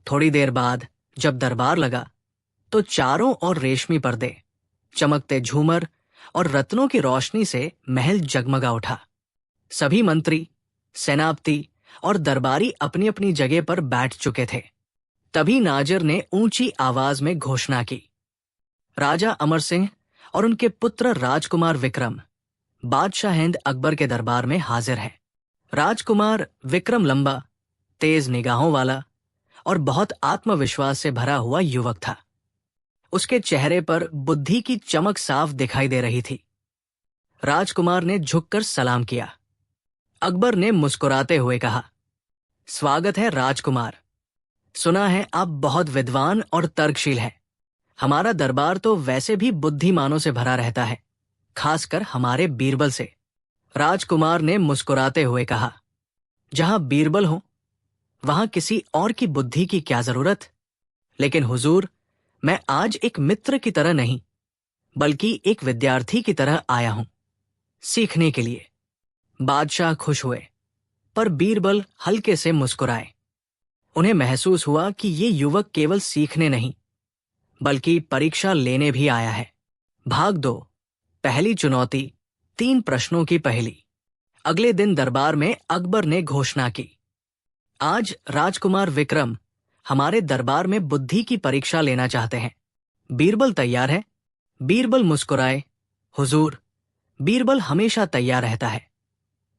थोड़ी देर बाद जब दरबार लगा तो चारों ओर रेशमी पर्दे, चमकते झूमर और रत्नों की रोशनी से महल जगमगा उठा। सभी मंत्री, सेनापति और दरबारी अपनी अपनी जगह पर बैठ चुके थे। तभी नाजिर ने ऊंची आवाज में घोषणा की, राजा अमर सिंह और उनके पुत्र राजकुमार विक्रम बादशाह हिंद अकबर के दरबार में हाजिर है। राजकुमार विक्रम लंबा, तेज निगाहों वाला और बहुत आत्मविश्वास से भरा हुआ युवक था। उसके चेहरे पर बुद्धि की चमक साफ दिखाई दे रही थी। राजकुमार ने झुककर सलाम किया। अकबर ने मुस्कुराते हुए कहा, स्वागत है राजकुमार। सुना है आप बहुत विद्वान और तर्कशील हैं। हमारा दरबार तो वैसे भी बुद्धिमानों से भरा रहता है, खासकर हमारे बीरबल से। राजकुमार ने मुस्कुराते हुए कहा, जहां बीरबल हो वहां किसी और की बुद्धि की क्या जरूरत। लेकिन हुजूर, मैं आज एक मित्र की तरह नहीं बल्कि एक विद्यार्थी की तरह आया हूं, सीखने के लिए। बादशाह खुश हुए, पर बीरबल हल्के से मुस्कुराए। उन्हें महसूस हुआ कि ये युवक केवल सीखने नहीं बल्कि परीक्षा लेने भी आया है। भाग 2। पहली चुनौती, 3 प्रश्नों की पहेली। अगले दिन दरबार में अकबर ने घोषणा की, आज राजकुमार विक्रम हमारे दरबार में बुद्धि की परीक्षा लेना चाहते हैं। बीरबल तैयार है? बीरबल मुस्कुराए, हुजूर, बीरबल हमेशा तैयार रहता है,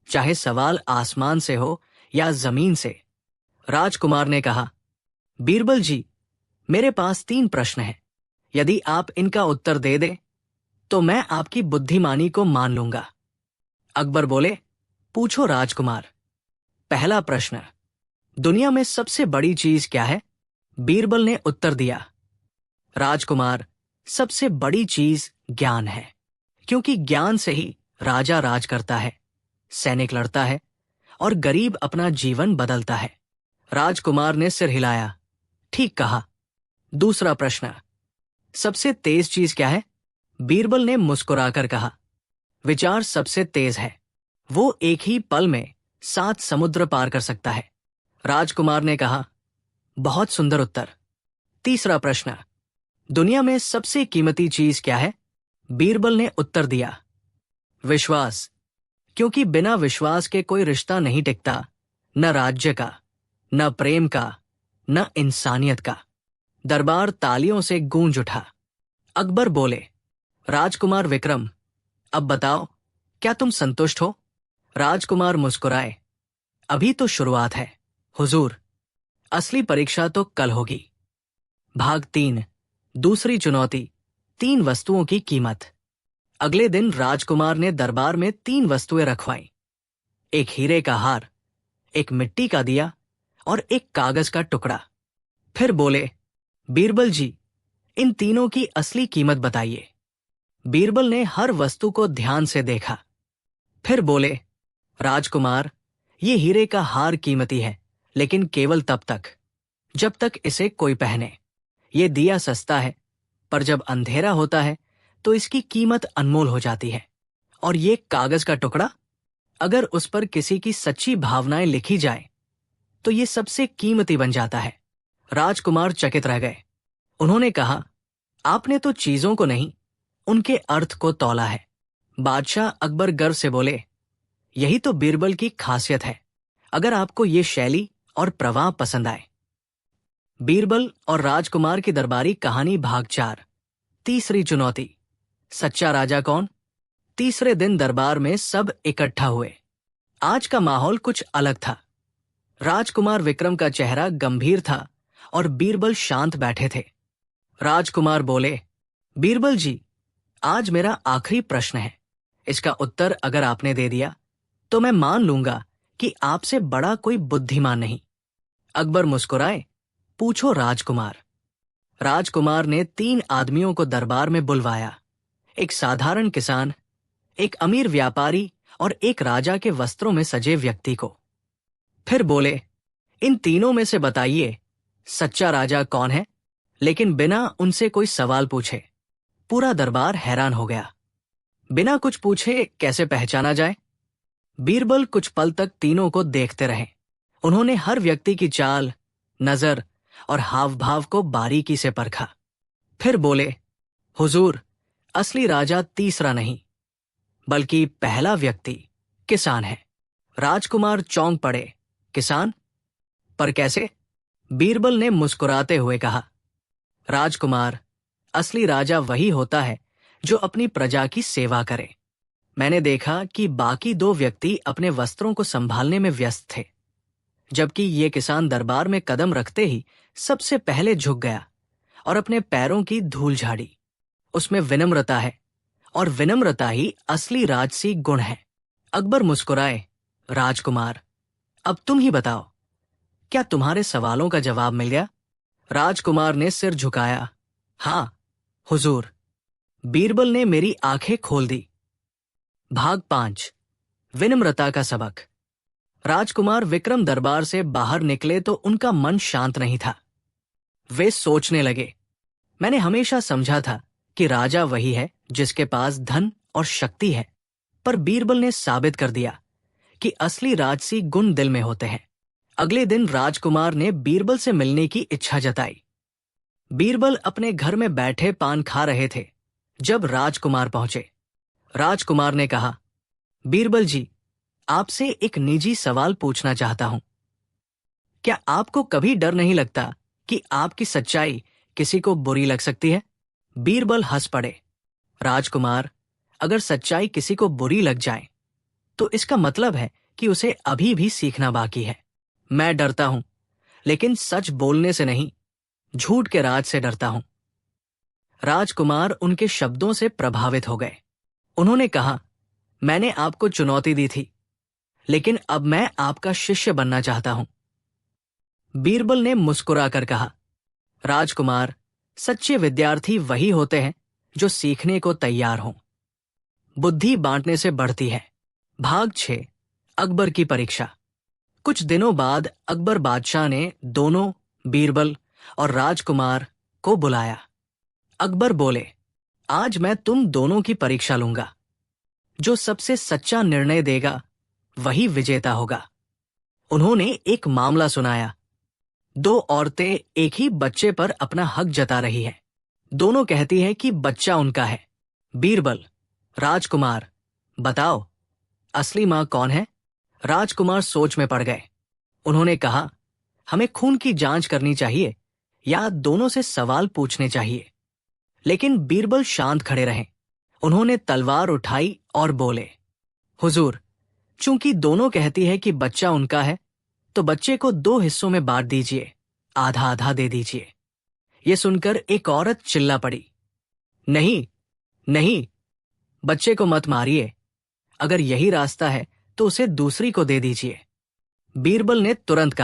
चाहे सवाल आसमान से हो या जमीन से। राजकुमार ने कहा, बीरबल जी, मेरे पास 3 प्रश्न हैं। यदि आप इनका उत्तर दे दें तो मैं आपकी बुद्धिमानी को मान लूंगा। अकबर बोले, पूछो राजकुमार। पहला प्रश्न, दुनिया में सबसे बड़ी चीज क्या है? बीरबल ने उत्तर दिया, राजकुमार, सबसे बड़ी चीज ज्ञान है, क्योंकि ज्ञान से ही राजा राज करता है, सैनिक लड़ता है और गरीब अपना जीवन बदलता है। राजकुमार ने सिर हिलाया, ठीक कहा। दूसरा प्रश्न, सबसे तेज चीज क्या है? बीरबल ने मुस्कुराकर कहा, विचार सबसे तेज है, वो एक ही पल में 7 समुद्र पार कर सकता है। राजकुमार ने कहा, बहुत सुंदर उत्तर। तीसरा प्रश्न, दुनिया में सबसे कीमती चीज क्या है? बीरबल ने उत्तर दिया, विश्वास, क्योंकि बिना विश्वास के कोई रिश्ता नहीं टिकता, न राज्य का, न प्रेम का, न इंसानियत का। दरबार तालियों से गूंज उठा। अकबर बोले, राजकुमार विक्रम, अब बताओ, क्या तुम संतुष्ट हो? राजकुमार मुस्कुराए, अभी तो शुरुआत है हुजूर, असली परीक्षा तो कल होगी। भाग 3, दूसरी चुनौती, 3 वस्तुओं की कीमत। अगले दिन राजकुमार ने दरबार में 3 वस्तुएं रखवाईं, एक हीरे का हार, एक मिट्टी का दिया और एक कागज का टुकड़ा। फिर बोले, बीरबल जी, इन तीनों की असली कीमत बताइए। बीरबल ने हर वस्तु को ध्यान से देखा। फिर बोले, राजकुमार, ये हीरे का हार कीमती है, लेकिन केवल तब तक जब तक इसे कोई पहने। ये दिया सस्ता है, पर जब अंधेरा होता है तो इसकी कीमत अनमोल हो जाती है। और ये कागज का टुकड़ा, अगर उस पर किसी की सच्ची भावनाएं लिखी जाए तो ये सबसे कीमती बन जाता है। राजकुमार चकित रह गए। उन्होंने कहा, आपने तो चीजों को नहीं, उनके अर्थ को तौला है। बादशाह अकबर गर्व से बोले, यही तो बीरबल की खासियत है। अगर आपको ये शैली और प्रवाह पसंद आए। बीरबल और राजकुमार की दरबारी कहानी भाग 4, तीसरी चुनौती, सच्चा राजा कौन? तीसरे दिन दरबार में सब इकट्ठा हुए। आज का माहौल कुछ अलग था। राजकुमार विक्रम का चेहरा गंभीर था और बीरबल शांत बैठे थे। राजकुमार बोले, बीरबल जी, आज मेरा आखिरी प्रश्न है। इसका उत्तर अगर आपने दे दिया तो मैं मान लूंगा कि आपसे बड़ा कोई बुद्धिमान नहीं। अकबर मुस्कुराए, पूछो राजकुमार। राजकुमार ने 3 आदमियों को दरबार में बुलवाया, एक साधारण किसान, एक अमीर व्यापारी और एक राजा के वस्त्रों में सजे व्यक्ति को। फिर बोले, इन तीनों में से बताइए सच्चा राजा कौन है? लेकिन बिना उनसे कोई सवाल पूछे। पूरा दरबार हैरान हो गया। बिना कुछ पूछे कैसे पहचाना जाए? बीरबल कुछ पल तक तीनों को देखते रहे। उन्होंने हर व्यक्ति की चाल, नजर और हाव भाव को बारीकी से परखा। फिर बोले, हुजूर, असली राजा तीसरा नहीं बल्कि पहला व्यक्ति किसान है। राजकुमार चौंक पड़े, किसान? पर कैसे? बीरबल ने मुस्कुराते हुए कहा, राजकुमार, असली राजा वही होता है जो अपनी प्रजा की सेवा करे। मैंने देखा कि बाकी 2 व्यक्ति अपने वस्त्रों को संभालने में व्यस्त थे, जबकि ये किसान दरबार में कदम रखते ही सबसे पहले झुक गया और अपने पैरों की धूल झाड़ी। उसमें विनम्रता है और विनम्रता ही असली राजसी गुण है। अकबर मुस्कुराए, राजकुमार, अब तुम ही बताओ, क्या तुम्हारे सवालों का जवाब मिल गया? राजकुमार ने सिर झुकाया, हाँ हुजूर। बीरबल ने मेरी आंखें खोल दी। भाग 5, विनम्रता का सबक। राजकुमार विक्रम दरबार से बाहर निकले तो उनका मन शांत नहीं था। वे सोचने लगे, मैंने हमेशा समझा था कि राजा वही है जिसके पास धन और शक्ति है, पर बीरबल ने साबित कर दिया कि असली राजसी गुण दिल में होते हैं। अगले दिन राजकुमार ने बीरबल से मिलने की इच्छा जताई। बीरबल अपने घर में बैठे पान खा रहे थे जब राजकुमार पहुंचे। राजकुमार ने कहा, बीरबल जी, आपसे एक निजी सवाल पूछना चाहता हूं। क्या आपको कभी डर नहीं लगता कि आपकी सच्चाई किसी को बुरी लग सकती है? बीरबल हंस पड़े, राजकुमार, अगर सच्चाई किसी को बुरी लग जाए तो इसका मतलब है कि उसे अभी भी सीखना बाकी है। मैं डरता हूं, लेकिन सच बोलने से नहीं, झूठ के राज से डरता हूं। राजकुमार उनके शब्दों से प्रभावित हो गए। उन्होंने कहा, मैंने आपको चुनौती दी थी, लेकिन अब मैं आपका शिष्य बनना चाहता हूं। बीरबल ने मुस्कुराकर कहा, राजकुमार, सच्चे विद्यार्थी वही होते हैं जो सीखने को तैयार हों। बुद्धि बांटने से बढ़ती है। भाग 6, अकबर की परीक्षा। कुछ दिनों बाद अकबर बादशाह ने दोनों, बीरबल और राजकुमार को बुलाया। अकबर बोले, आज मैं तुम दोनों की परीक्षा लूंगा। जो सबसे सच्चा निर्णय देगा वही विजेता होगा। उन्होंने एक मामला सुनाया। 2 औरतें एक ही बच्चे पर अपना हक जता रही है। दोनों कहती है कि बच्चा उनका है। बीरबल, राजकुमार, बताओ असली मां कौन है? राजकुमार सोच में पड़ गए। उन्होंने कहा, हमें खून की जांच करनी चाहिए या दोनों से सवाल पूछने चाहिए। लेकिन बीरबल शांत खड़े रहे। उन्होंने तलवार उठाई और बोले, हुजूर, चूंकि दोनों कहती है कि बच्चा उनका है, तो बच्चे को 2 हिस्सों में बांट दीजिए, आधा आधा दे दीजिए। ये सुनकर एक औरत चिल्ला पड़ी, नहीं नहीं, बच्चे को मत मारिए। अगर यही रास्ता है तो उसे दूसरी को दे दीजिए। बीरबल ने तुरंत कहा,